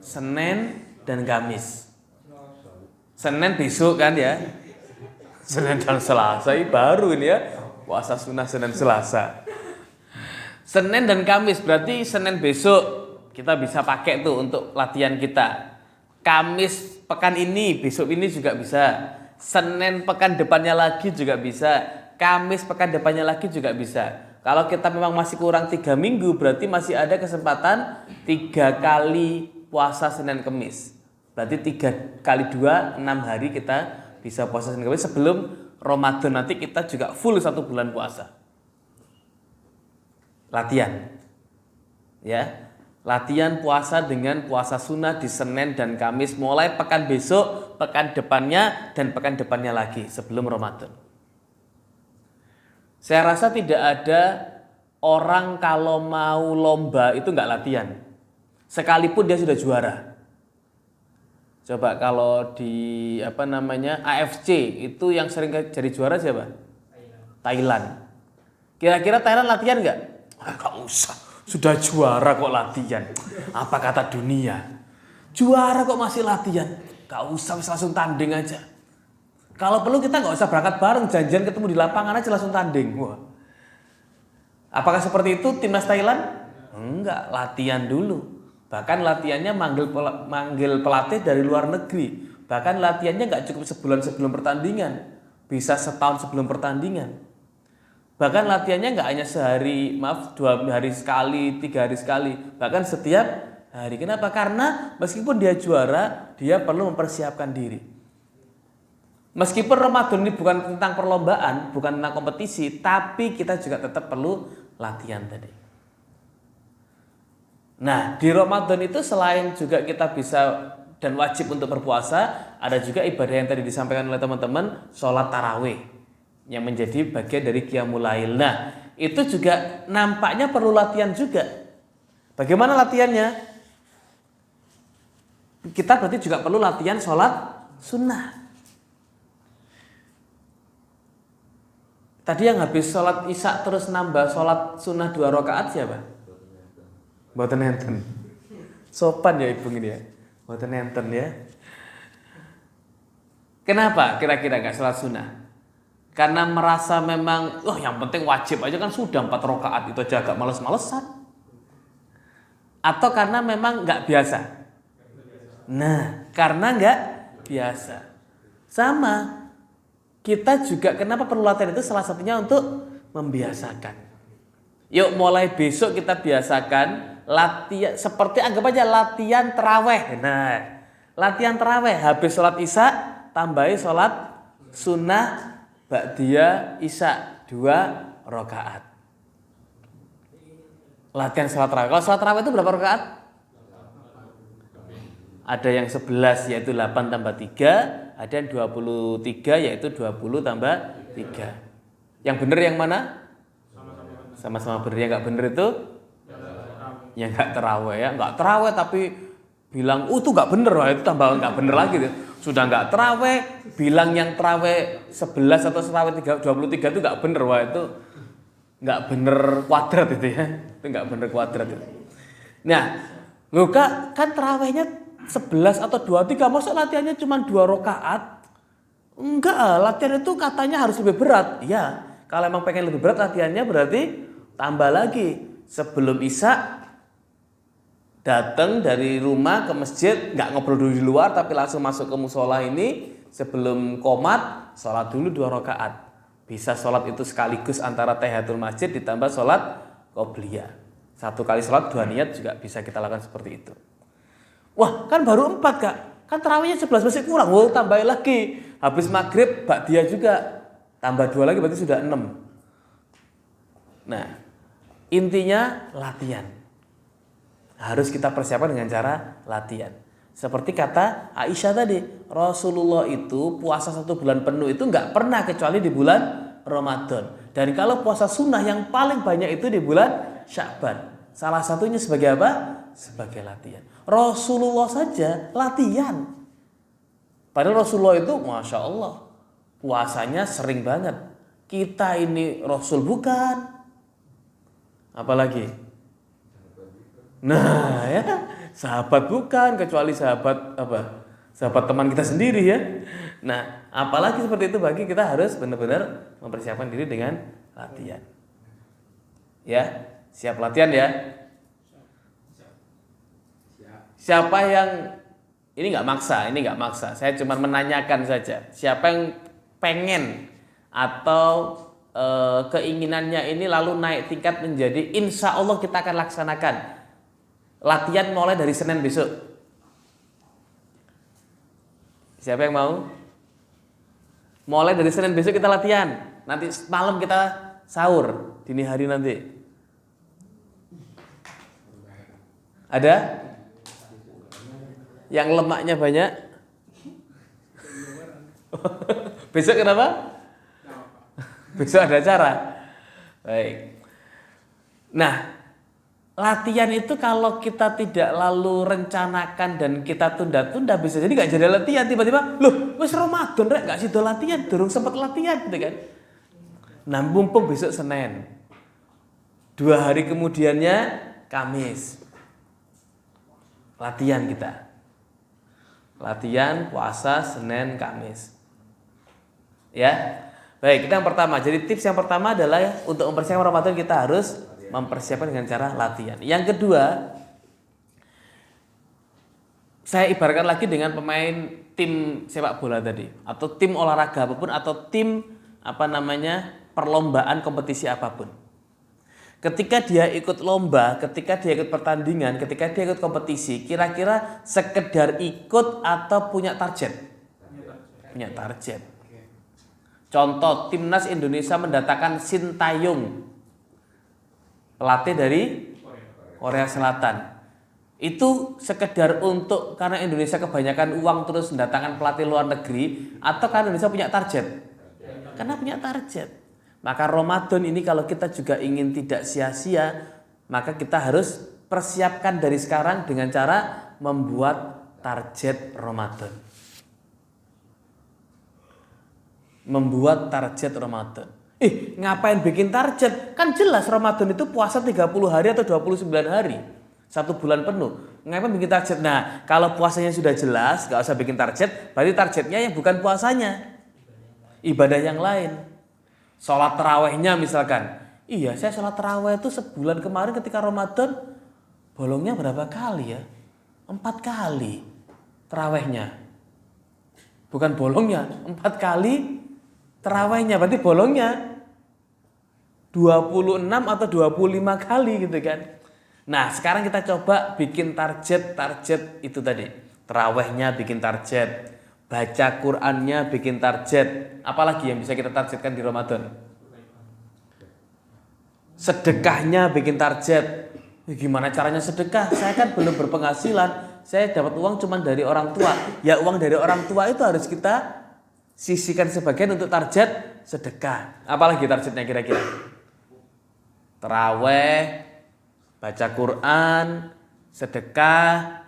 Speaker 1: Senin dan Kamis. Senin besok kan ya. Senin dan Selasa ini baru ini ya. Puasa sunnah Senin Selasa. Senin dan Kamis berarti Senin besok kita bisa pakai tuh untuk latihan kita. Kamis pekan ini, besok ini juga bisa. Senin pekan depannya lagi juga bisa. Kamis pekan depannya lagi juga bisa. Kalau kita memang masih kurang 3 minggu, berarti masih ada kesempatan 3 kali puasa Senin Kamis. Berarti 3 kali 2, 6 hari kita bisa puasa Senin Kamis sebelum Ramadan nanti kita juga full 1 bulan puasa. Latihan. Ya. Latihan puasa dengan puasa sunnah di Senin dan Kamis mulai pekan besok, pekan depannya, dan pekan depannya lagi sebelum Ramadan. Saya rasa tidak ada orang kalau mau lomba itu nggak latihan. Sekalipun dia sudah juara. Coba kalau di AFC itu yang sering jadi juara siapa? Thailand. Kira-kira Thailand latihan nggak? Nggak usah. Sudah juara kok latihan. Apa kata dunia? Juara kok masih latihan? Nggak usah, langsung tanding aja. Kalau perlu kita nggak usah berangkat bareng, janjian ketemu di lapangan aja langsung tanding. Wah. Apakah seperti itu timnas Thailand? Enggak, latihan dulu. Bahkan latihannya manggil pelatih dari luar negeri. Bahkan latihannya nggak cukup sebulan sebelum pertandingan, bisa setahun sebelum pertandingan. Bahkan latihannya nggak hanya 2 hari sekali, 3 hari sekali, bahkan setiap hari. Kenapa? Karena meskipun dia juara, dia perlu mempersiapkan diri. Meskipun Ramadan ini bukan tentang perlombaan, bukan tentang kompetisi, tapi kita juga tetap perlu latihan tadi. Nah, di Ramadan itu selain juga kita bisa dan wajib untuk berpuasa, ada juga ibadah yang tadi disampaikan oleh teman-teman, sholat tarawih, yang menjadi bagian dari Qiyamul Lail. Nah, itu juga nampaknya perlu latihan juga. Bagaimana latihannya? Kita berarti juga perlu latihan sholat sunnah. Tadi yang habis sholat isya terus nambah sholat sunnah 2 rakaat siapa? Mboten enten. Sopan ya ibu ini ya. Mboten enten ya. Kenapa kira-kira gak sholat sunnah? Karena merasa memang, yang penting wajib aja kan sudah 4 rakaat itu aja agak males-malesan. Atau karena memang gak biasa? Nah, karena gak biasa. Sama. Kita juga kenapa perlu latihan itu salah satunya untuk membiasakan. Yuk mulai besok kita biasakan latihan, seperti anggap aja latihan tarawih. Nah, latihan tarawih habis sholat isya tambahi sholat sunnah ba'diyah isya 2 rakaat. Latihan sholat tarawih. Kalau sholat tarawih itu berapa rakaat? Ada yang 11 yaitu 8 tambah 3, ada yang 23 yaitu 20 tambah 3. Yang benar yang mana? Sama-sama benar. Yang enggak benar itu? Yang enggak tarawih ya. Enggak tarawih tapi bilang, itu enggak benar, itu tambah enggak benar lagi tuh. Sudah nggak terawih, bilang yang terawih 11 atau terawih 23 itu nggak bener. Wah itu nggak bener kuadrat itu ya. Itu nggak bener kuadrat itu. Nah, loh kan terawihnya 11 atau 23, masa latihannya cuma 2 rakaat? Enggak, latihan itu katanya harus lebih berat. Iya, kalau emang pengen lebih berat latihannya berarti tambah lagi. Sebelum isya datang dari rumah ke masjid, nggak ngobrol dulu di luar tapi langsung masuk ke musola ini. Sebelum qomat, sholat dulu 2 rakaat. Bisa sholat itu sekaligus antara tahiyatul masjid ditambah sholat qobliyah. 1 kali sholat 2 niat juga bisa kita lakukan seperti itu. Wah kan baru 4 kak, kan terawihnya 11 masih kurang. Wow tambahin lagi, habis maghrib ba'diyah juga, tambah 2 lagi berarti sudah 6. Nah intinya latihan. Harus kita persiapkan dengan cara latihan. Seperti kata Aisyah tadi, Rasulullah itu puasa 1 bulan penuh itu nggak pernah kecuali di bulan Ramadan. Dan kalau puasa sunnah yang paling banyak itu di bulan Sya'ban. Salah satunya sebagai apa? Sebagai latihan. Rasulullah saja latihan. Padahal Rasulullah itu Masya Allah puasanya sering banget. Kita ini Rasul bukan. Apalagi? Nah ya, sahabat bukan, kecuali sahabat apa? Sahabat teman kita sendiri ya. Nah, apalagi seperti itu bagi kita harus benar-benar mempersiapkan diri dengan latihan. Ya, siap latihan ya. Siapa yang ini nggak maksa, saya cuma menanyakan saja. Siapa yang pengen atau keinginannya ini lalu naik tingkat menjadi insya Allah kita akan laksanakan. Latihan mulai dari Senin besok. Siapa yang mau? Mulai dari Senin besok kita latihan. Nanti malam kita sahur dini hari nanti. Ada? Yang lemaknya banyak? Besok kenapa? Besok ada acara. Baik. Nah, latihan itu kalau kita tidak lalu rencanakan dan kita tunda-tunda bisa jadi nggak jadi latihan. Tiba-tiba, loh, wes Ramadan rek nggak sido latihan, durung sempat latihan, gitu kan? Nah, mumpung besok Senin, 2 hari kemudiannya Kamis, latihan kita, latihan puasa Senin Kamis, ya. Baik, kita yang pertama. Jadi tips yang pertama adalah untuk mempersiapkan Ramadan kita harus mempersiapkan dengan cara latihan. Yang kedua, saya ibaratkan lagi dengan pemain tim sepak bola tadi, atau tim olahraga apapun, atau tim perlombaan kompetisi apapun. Ketika dia ikut lomba, ketika dia ikut pertandingan, ketika dia ikut kompetisi, kira-kira sekedar ikut atau punya target? Punya target. Contoh, timnas Indonesia mendatangkan Sintayong, pelatih dari Korea Selatan. Itu sekedar untuk karena Indonesia kebanyakan uang terus mendatangkan pelatih luar negeri, atau karena Indonesia punya target? Karena punya target. Maka Ramadan ini kalau kita juga ingin tidak sia-sia, maka kita harus persiapkan dari sekarang dengan cara membuat target Ramadan. Membuat target Ramadan. Ngapain bikin target? Kan jelas Ramadan itu puasa 30 hari atau 29 hari. 1 bulan penuh. Ngapain bikin target? Nah, kalau puasanya sudah jelas, gak usah bikin target. Berarti targetnya yang bukan puasanya, ibadah yang lain. Sholat tarawehnya misalkan. Iya, saya sholat taraweh itu sebulan kemarin ketika Ramadan, bolongnya berapa kali ya? 4 kali tarawehnya. Bukan bolongnya, 4 kali tarawehnya, berarti bolongnya 26 atau 25 kali gitu kan. Nah sekarang kita coba bikin target itu tadi. Tarawehnya bikin target, baca Qur'annya bikin target. Apalagi yang bisa kita targetkan di Ramadan? Sedekahnya bikin target. Gimana caranya sedekah? Saya kan belum berpenghasilan, saya dapat uang cuma dari orang tua. Ya uang dari orang tua itu harus kita sisihkan sebagian untuk target sedekah. Apalagi targetnya kira-kira? Taraweh, baca Quran, sedekah,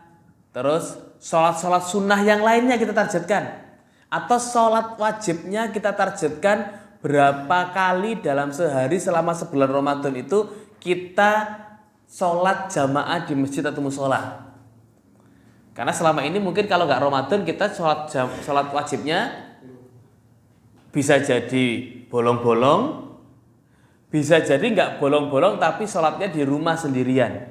Speaker 1: Terus sholat-sholat sunnah yang lainnya kita targetkan. Atau sholat wajibnya kita targetkan berapa kali dalam sehari selama sebulan Ramadan itu kita sholat jamaah di masjid atau musola. Karena selama ini mungkin kalau nggak Ramadan kita sholat wajibnya bisa jadi bolong-bolong, bisa jadi nggak bolong-bolong tapi sholatnya di rumah sendirian.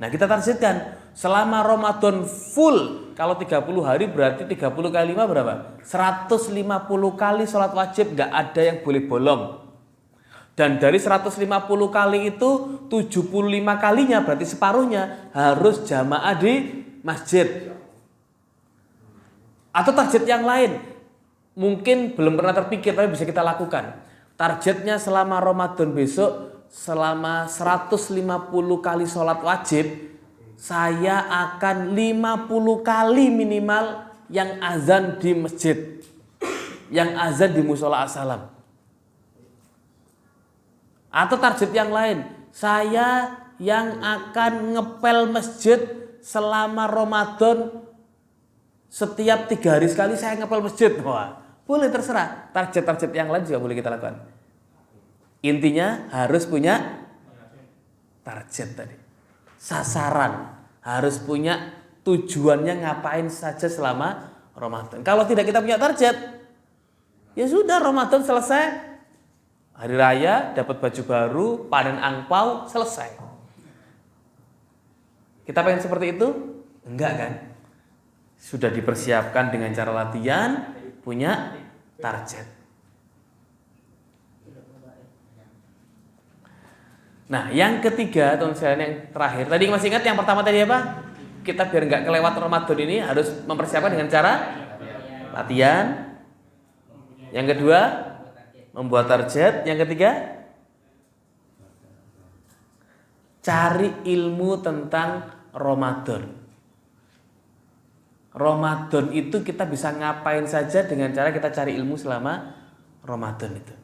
Speaker 1: Nah kita targetkan selama Ramadan full, kalau 30 hari berarti 30 kali 5 berapa? 150 kali sholat wajib, nggak ada yang boleh bolong. Dan dari 150 kali itu 75 kalinya berarti separuhnya harus jamaah di masjid. Atau target yang lain mungkin belum pernah terpikir tapi bisa kita lakukan. Targetnya selama Ramadan besok, selama 150 kali sholat wajib, saya akan 50 kali minimal yang azan di masjid, yang azan di musola as-salam. Atau target yang lain, saya yang akan ngepel masjid selama Ramadan, setiap 3 hari sekali saya ngepel masjid. Wah, boleh, terserah. Target-target yang lain juga boleh kita lakukan. Intinya harus punya target tadi, sasaran, harus punya tujuannya ngapain saja selama Ramadan. Kalau tidak kita punya target, ya sudah, Ramadan selesai, hari raya dapat baju baru, panen angpau, selesai. Kita pengen seperti itu? Enggak kan? Sudah dipersiapkan dengan cara latihan, punya target. Nah, yang ketiga, teman-teman yang terakhir. Tadi masih ingat yang pertama tadi apa? Kita biar nggak kelewat Ramadan ini harus mempersiapkan dengan cara latihan. Yang kedua, membuat target. Yang ketiga, cari ilmu tentang Ramadan. Ramadan itu kita bisa ngapain saja dengan cara kita cari ilmu selama Ramadan itu.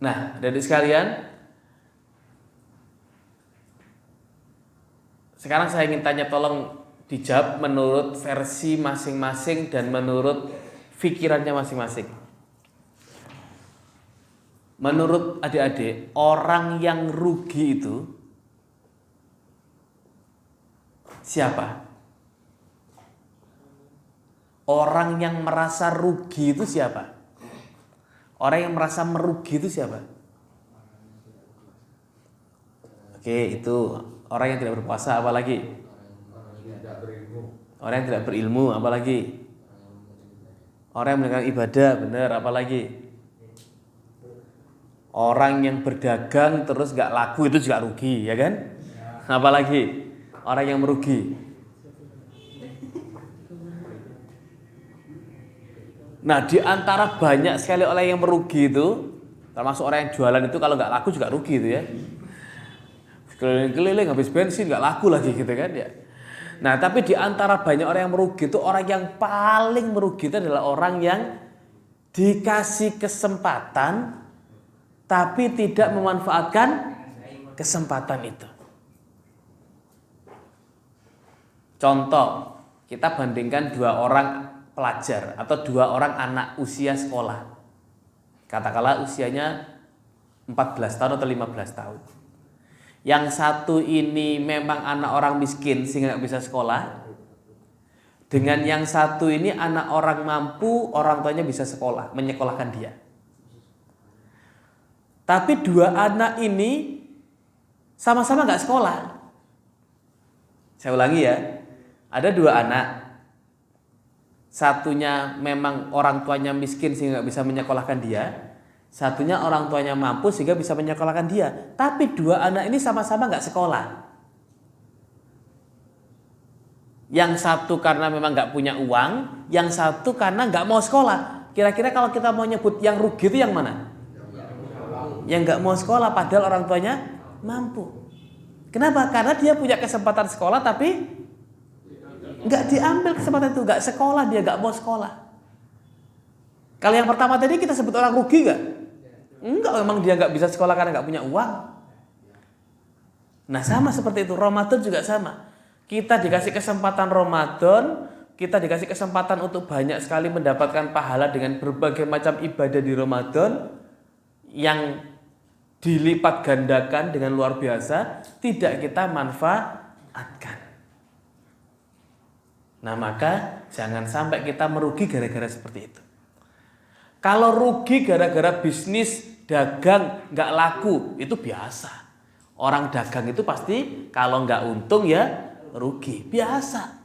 Speaker 1: Nah, dari sekalian, sekarang saya ingin tanya, tolong dijawab menurut versi masing-masing dan menurut pikirannya masing-masing. Menurut adik-adik, orang yang rugi itu siapa? Orang yang merasa rugi itu siapa? Orang yang merasa merugi itu siapa? Oke, itu orang yang tidak berpuasa, apa lagi? Orang yang tidak berilmu, apa lagi? Orang yang menjalankan ibadah, benar, apa lagi? Orang yang berdagang terus gak laku itu juga rugi, ya kan? Apa lagi? Orang yang merugi. Nah, di antara banyak sekali orang yang merugi itu, termasuk orang yang jualan itu, kalau nggak laku juga rugi itu ya. Keliling-keliling habis bensin nggak laku lagi gitu kan ya. Nah, tapi di antara banyak orang yang merugi itu, orang yang paling merugi itu adalah orang yang dikasih kesempatan tapi tidak memanfaatkan kesempatan itu. Contoh, kita bandingkan 2 orang pelajar atau 2 orang anak usia sekolah. Katakanlah usianya 14 tahun atau 15 tahun. Yang satu ini memang anak orang miskin sehingga nggak bisa sekolah. Dengan yang satu ini anak orang mampu, orang tuanya bisa sekolah, menyekolahkan dia. Tapi 2 anak ini sama-sama nggak sekolah. Saya ulangi ya, ada 2 anak. Satunya memang orang tuanya miskin sehingga nggak bisa menyekolahkan dia. Satunya orang tuanya mampu sehingga bisa menyekolahkan dia. Tapi 2 anak ini sama-sama nggak sekolah. Yang satu karena memang nggak punya uang, yang satu karena nggak mau sekolah. Kira-kira kalau kita mau nyebut yang rugi itu yang mana? Yang nggak mau sekolah padahal orang tuanya mampu. Kenapa? Karena dia punya kesempatan sekolah tapi nggak diambil kesempatan itu, nggak sekolah, dia nggak mau sekolah. Kalau yang pertama tadi kita sebut orang rugi nggak? Enggak, memang dia nggak bisa sekolah karena nggak punya uang. Nah sama seperti itu, Ramadan juga sama. Kita dikasih kesempatan Ramadan, kita dikasih kesempatan untuk banyak sekali mendapatkan pahala dengan berbagai macam ibadah di Ramadan yang dilipat gandakan dengan luar biasa, tidak kita manfaatkan. Nah maka jangan sampai kita merugi gara-gara seperti itu. Kalau rugi gara-gara bisnis dagang nggak laku, itu biasa. Orang dagang itu pasti kalau nggak untung ya rugi, biasa.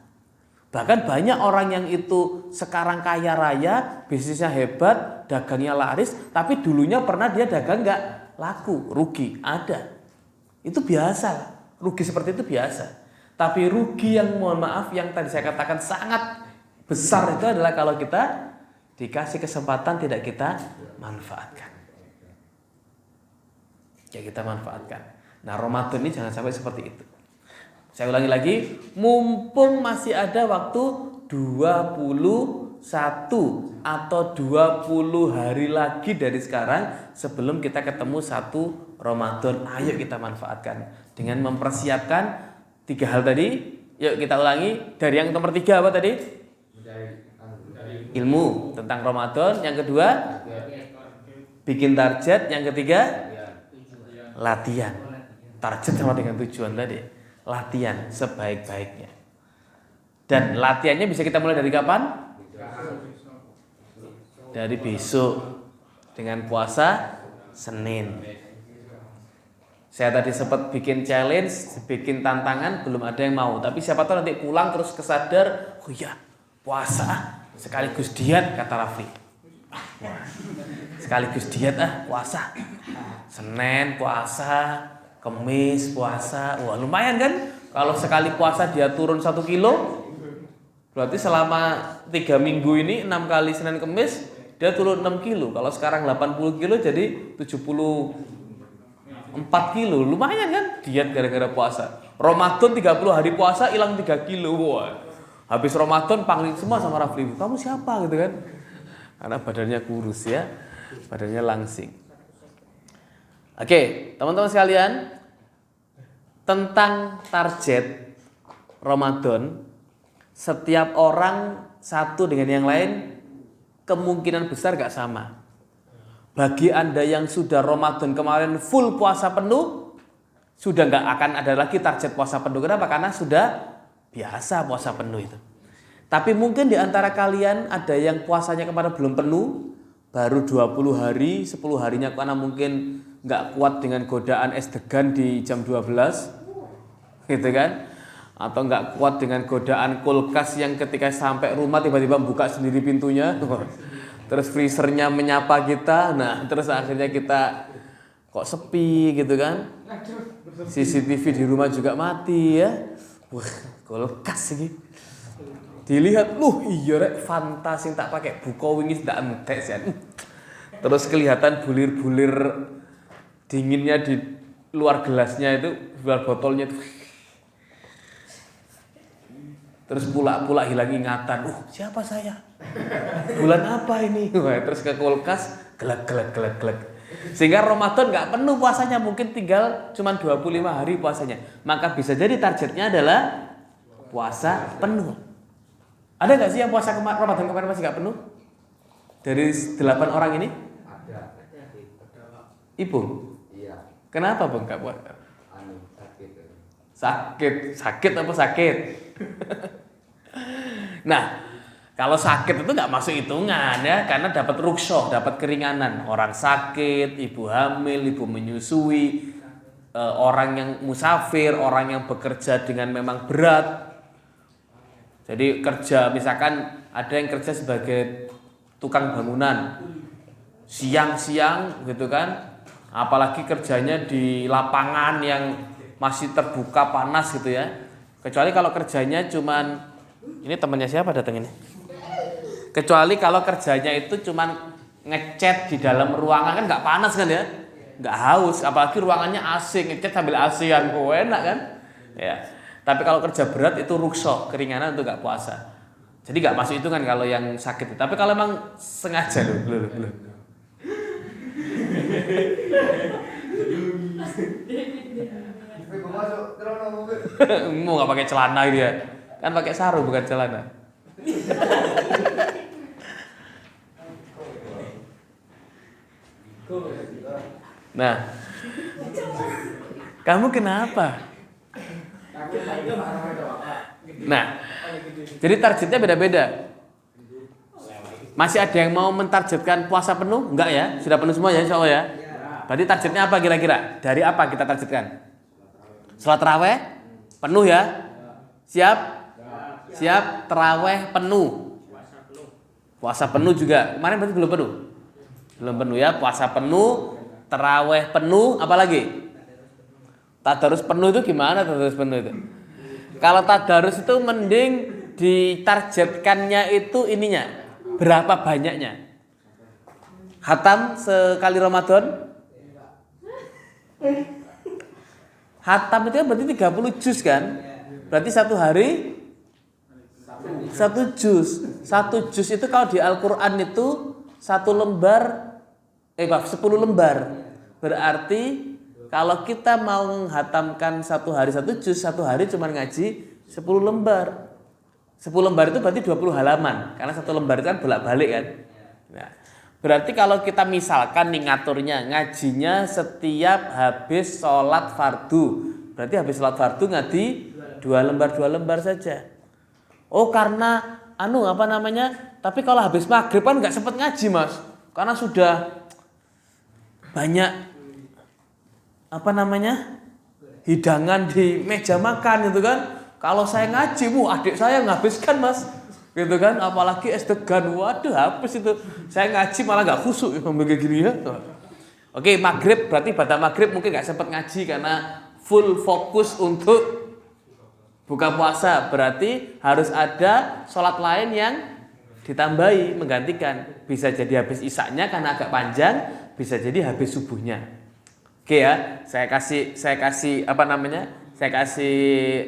Speaker 1: Bahkan banyak orang yang itu sekarang kaya raya, bisnisnya hebat, dagangnya laris, tapi dulunya pernah dia dagang nggak laku, rugi, ada. Itu biasa, rugi seperti itu biasa. Tapi rugi yang mohon maaf yang tadi saya katakan sangat besar itu adalah kalau kita dikasih kesempatan tidak kita manfaatkan. Ya kita manfaatkan. Nah Ramadan ini jangan sampai seperti itu. Saya ulangi lagi, mumpung masih ada waktu 21 atau 20 hari lagi dari sekarang sebelum kita ketemu 1 Ramadan, ayo kita manfaatkan dengan mempersiapkan 3 hal tadi. Yuk kita ulangi. Dari yang nomor 3 apa tadi? Ilmu tentang Ramadan. Yang kedua, bikin target. Yang ketiga, latihan. Target sama dengan tujuan tadi. Latihan sebaik-baiknya. Dan latihannya bisa kita mulai dari kapan? Dari besok dengan puasa Senin. Saya tadi sempat bikin challenge, bikin tantangan, belum ada yang mau. Tapi siapa tahu nanti pulang terus kesadar, oh iya, puasa sekaligus diet, kata Rafli. Sekaligus diet puasa. Senin puasa, Kemis puasa. Wah lumayan kan? Kalau sekali puasa dia turun 1 kilo, berarti selama 3 minggu ini 6 kali Senin Kemis dia turun 6 kilo. Kalau sekarang 80 kilo jadi 4 kilo, lumayan kan diet gara-gara puasa. Ramadan 30 hari puasa hilang 3 kilo. Wah. Habis Ramadan panggil semua sama Rafli, kamu siapa gitu kan? Karena badannya kurus ya, badannya langsing. Oke, teman-teman sekalian, tentang target Ramadan, setiap orang satu dengan yang lain kemungkinan besar gak sama. Bagi Anda yang sudah Ramadan kemarin full puasa penuh, sudah nggak akan ada lagi target puasa penuh. Kenapa? Karena sudah biasa puasa penuh itu. Tapi mungkin di antara kalian ada yang puasanya kemarin belum penuh, baru 20 hari, 10 harinya karena mungkin nggak kuat dengan godaan es degan di jam 12, gitu kan? Atau nggak kuat dengan godaan kulkas yang ketika sampai rumah tiba-tiba buka sendiri pintunya. Terus freezernya menyapa kita, nah terus akhirnya kita kok sepi gitu kan. CCTV di rumah juga mati ya. Wah, kulkas ini. Dilihat, iya rek fantasi tak pakai buko wingi tak entek sih. Terus kelihatan bulir-bulir dinginnya di luar gelasnya itu, luar botolnya itu. Terus pula hilang ingatan. Siapa saya? Bulan apa ini? Terus ke kulkas, gelek. Sehingga Ramadan nggak penuh puasanya, mungkin tinggal cuma 25 hari puasanya. Maka bisa jadi targetnya adalah puasa penuh. Ada nggak sih yang puasa Ramadan kemarin masih nggak penuh? Dari 8 orang ini?
Speaker 3: Ada.
Speaker 1: Ibu?
Speaker 3: Iya.
Speaker 1: Kenapa Bang nggak puasa?
Speaker 3: Sakit.
Speaker 1: Sakit apa sakit? Nah, kalau sakit itu nggak masuk hitungan ya, karena dapat rukhsah, dapat keringanan. Orang sakit, ibu hamil, ibu menyusui, orang yang musafir, orang yang bekerja dengan memang berat. Jadi kerja, misalkan ada yang kerja sebagai tukang bangunan, siang-siang gitu kan, apalagi kerjanya di lapangan yang masih terbuka panas gitu ya. Kecuali kalau kerjanya cuman, ini temannya siapa datang ini? Kecuali kalau kerjanya itu cuman ngecat di dalam ruangan, kan nggak panas kan ya, nggak haus. Apalagi ruangannya AC, ngecat sambil AC-an, enak kan? Ya. Tapi kalau kerja berat itu rukhsah, keringanan untuk nggak puasa. Jadi nggak masuk itu kan kalau yang sakit. Tapi kalau emang sengaja loh.
Speaker 3: Gue masuk celana mobil.
Speaker 1: Mau nggak pakai celana dia? Kan pakai sarung bukan celana. Nah, kamu kenapa? Nah, jadi targetnya beda-beda. Masih ada yang mau mentargetkan puasa penuh? Enggak ya? Sudah penuh semua ya insya Allah ya? Berarti targetnya apa kira-kira? Dari apa kita targetkan? Sholat taraweh penuh ya? Siap? Siap, taraweh penuh. Puasa penuh juga. Kemarin berarti belum penuh? Belum penuh ya? Puasa penuh, taraweh penuh, apa lagi? Tadarus penuh itu gimana tadarus penuh itu? Kalau tadarus itu mending ditargetkannya itu ininya. Berapa banyaknya? Hatam sekali Ramadan? Hatam itu kan berarti 30 juz kan? Berarti satu hari 1 juz. 1 juz itu kalau di Al-Quran itu 1 lembar 10 lembar. Berarti kalau kita mau menghatamkan 1 hari 1 juz, 1 hari cuma ngaji 10 lembar. 10 lembar itu berarti 20 halaman. Karena 1 lembar itu kan bolak-balik kan. Nah, berarti kalau kita misalkan nih ngaturnya, ngajinya setiap habis sholat fardu. Berarti habis sholat fardu ngaji 2 lembar saja. Oh karena tapi kalau habis maghrib kan nggak sempat ngaji mas. Karena sudah banyak hidangan di meja makan gitu kan. Kalau saya ngaji, adik saya nghabiskan mas, gitu kan. Apalagi es degan, waduh habis itu. Saya ngaji malah nggak khusyuk begini gini ya. Oke, maghrib berarti pada maghrib mungkin nggak sempat ngaji karena full fokus untuk buka puasa. Berarti harus ada sholat lain yang ditambahi menggantikan. Bisa jadi habis isaknya karena agak panjang, bisa jadi habis subuhnya. Oke ya, saya kasih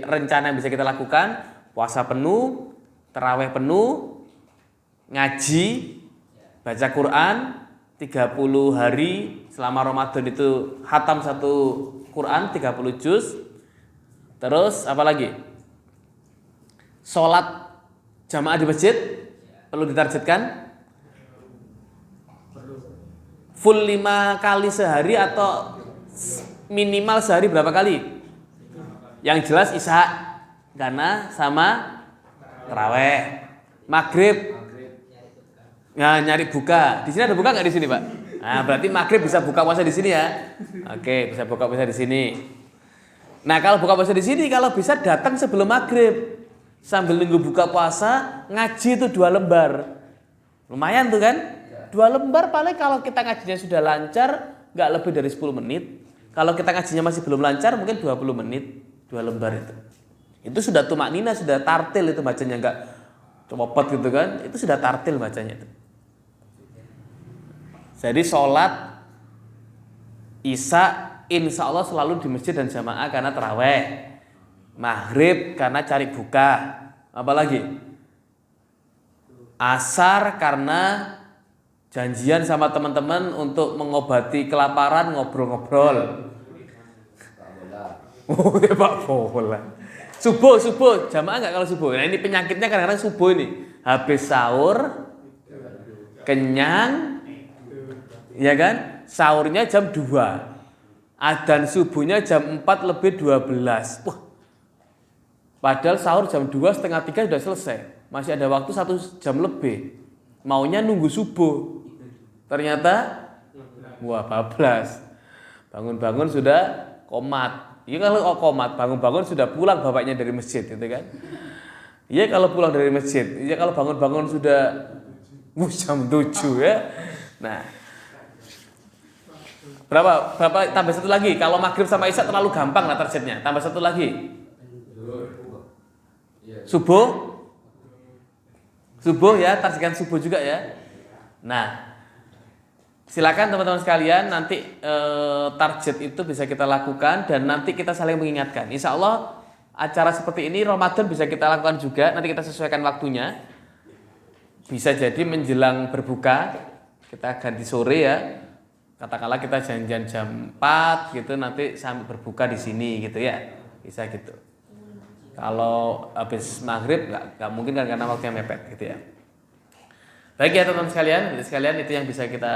Speaker 1: rencana yang bisa kita lakukan. Puasa penuh, taraweh penuh, ngaji, baca Quran 30 hari selama Ramadan itu khatam 1 Quran 30 juz. Terus apa lagi? Sholat jamaah di masjid perlu ditargetkan full 5 kali sehari atau minimal sehari berapa kali? Yang jelas isya karena sama taraweh, maghrib. Nah, nyari buka. Di sini ada buka nggak di sini, Pak? Nah, berarti maghrib bisa buka puasa di sini ya. Oke, bisa buka puasa di sini. Nah, kalau buka puasa di sini, kalau bisa datang sebelum maghrib. Sambil nunggu buka puasa, ngaji itu 2 lembar. Lumayan tuh kan? 2 lembar paling kalau kita ngajinya sudah lancar, nggak lebih dari 10 menit. Kalau kita ngajinya masih belum lancar, mungkin 20 menit. 2 lembar itu. Itu sudah tumak nina, sudah tartil itu bacanya, nggak copot gitu kan? Itu sudah tartil bacanya itu. Jadi sholat isya insya Allah selalu di masjid dan jamaah karena taraweh. Maghrib karena cari buka. Apalagi? Asar karena janjian sama teman-teman untuk mengobati kelaparan, ngobrol-ngobrol. Oh ya Pak bola. Subuh jamaah nggak kalau subuh? Nah ini penyakitnya kadang-kadang subuh ini habis sahur kenyang, ya kan? Sahurnya jam 2, adzan subuhnya jam 4 lebih 12. Wah, padahal sahur jam 2:30 sudah selesai, masih ada waktu 1 jam lebih. Maunya nunggu subuh, ternyata wah bablas. Bangun-bangun sudah komat. Iya kalau komat, bangun-bangun sudah pulang bapaknya dari masjid gitu kan. Iya kalau pulang dari masjid. Iya kalau bangun-bangun sudah jam 7 ya. Nah, berapa tambah 1 lagi. Kalau maghrib sama isya terlalu gampang lah targetnya. Tambah 1 lagi. Subuh ya, targetkan subuh juga ya. Nah, silakan teman-teman sekalian nanti target itu bisa kita lakukan dan nanti kita saling mengingatkan. Insya Allah acara seperti ini Ramadan bisa kita lakukan juga. Nanti kita sesuaikan waktunya. Bisa jadi menjelang berbuka kita ganti sore ya. katakanlah kita janjian jam 4 gitu, nanti sampai berbuka di sini gitu ya, bisa gitu. Kalau habis maghrib nggak mungkin kan karena waktunya mepet gitu ya. Baik ya teman-teman sekalian, itu yang bisa kita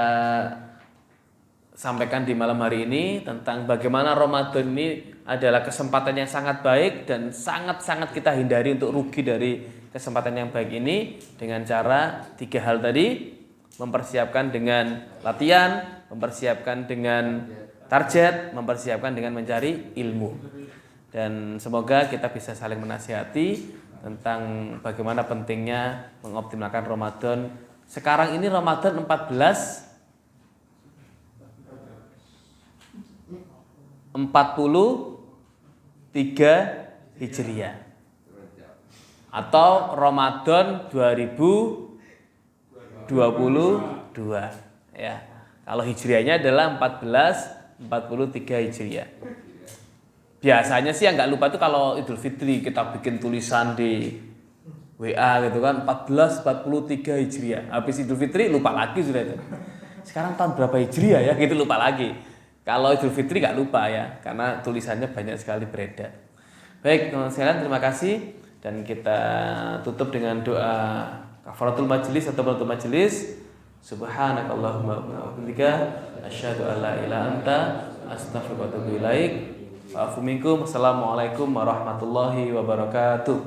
Speaker 1: sampaikan di malam hari ini tentang bagaimana Ramadan ini adalah kesempatan yang sangat baik dan sangat-sangat kita hindari untuk rugi dari kesempatan yang baik ini dengan cara 3 hal tadi: mempersiapkan dengan latihan, mempersiapkan dengan target, mempersiapkan dengan mencari ilmu. Dan semoga kita bisa saling menasihati tentang bagaimana pentingnya mengoptimalkan Ramadan. Sekarang ini Ramadan 1443 Hijriah atau Ramadan 2022 ya. Kalau Hijriahnya adalah 1443 Hijriah. Biasanya sih yang nggak lupa itu kalau Idul Fitri kita bikin tulisan di WA gitu kan, 1443 Hijriah. Habis Idul Fitri lupa lagi sudah itu. Sekarang tahun berapa Hijriah ya, gitu lupa lagi. Kalau Idul Fitri nggak lupa ya, karena tulisannya banyak sekali beredar. Baik teman-teman sekalian, terima kasih, dan kita tutup dengan doa kafaratul majelis atau penutup majelis. Subhanakallahumma wa bihamdika asyhadu an la ilaha illa anta astaghfiruka wa atubu ilaik. Assalamualaikum warahmatullahi wabarakatuh.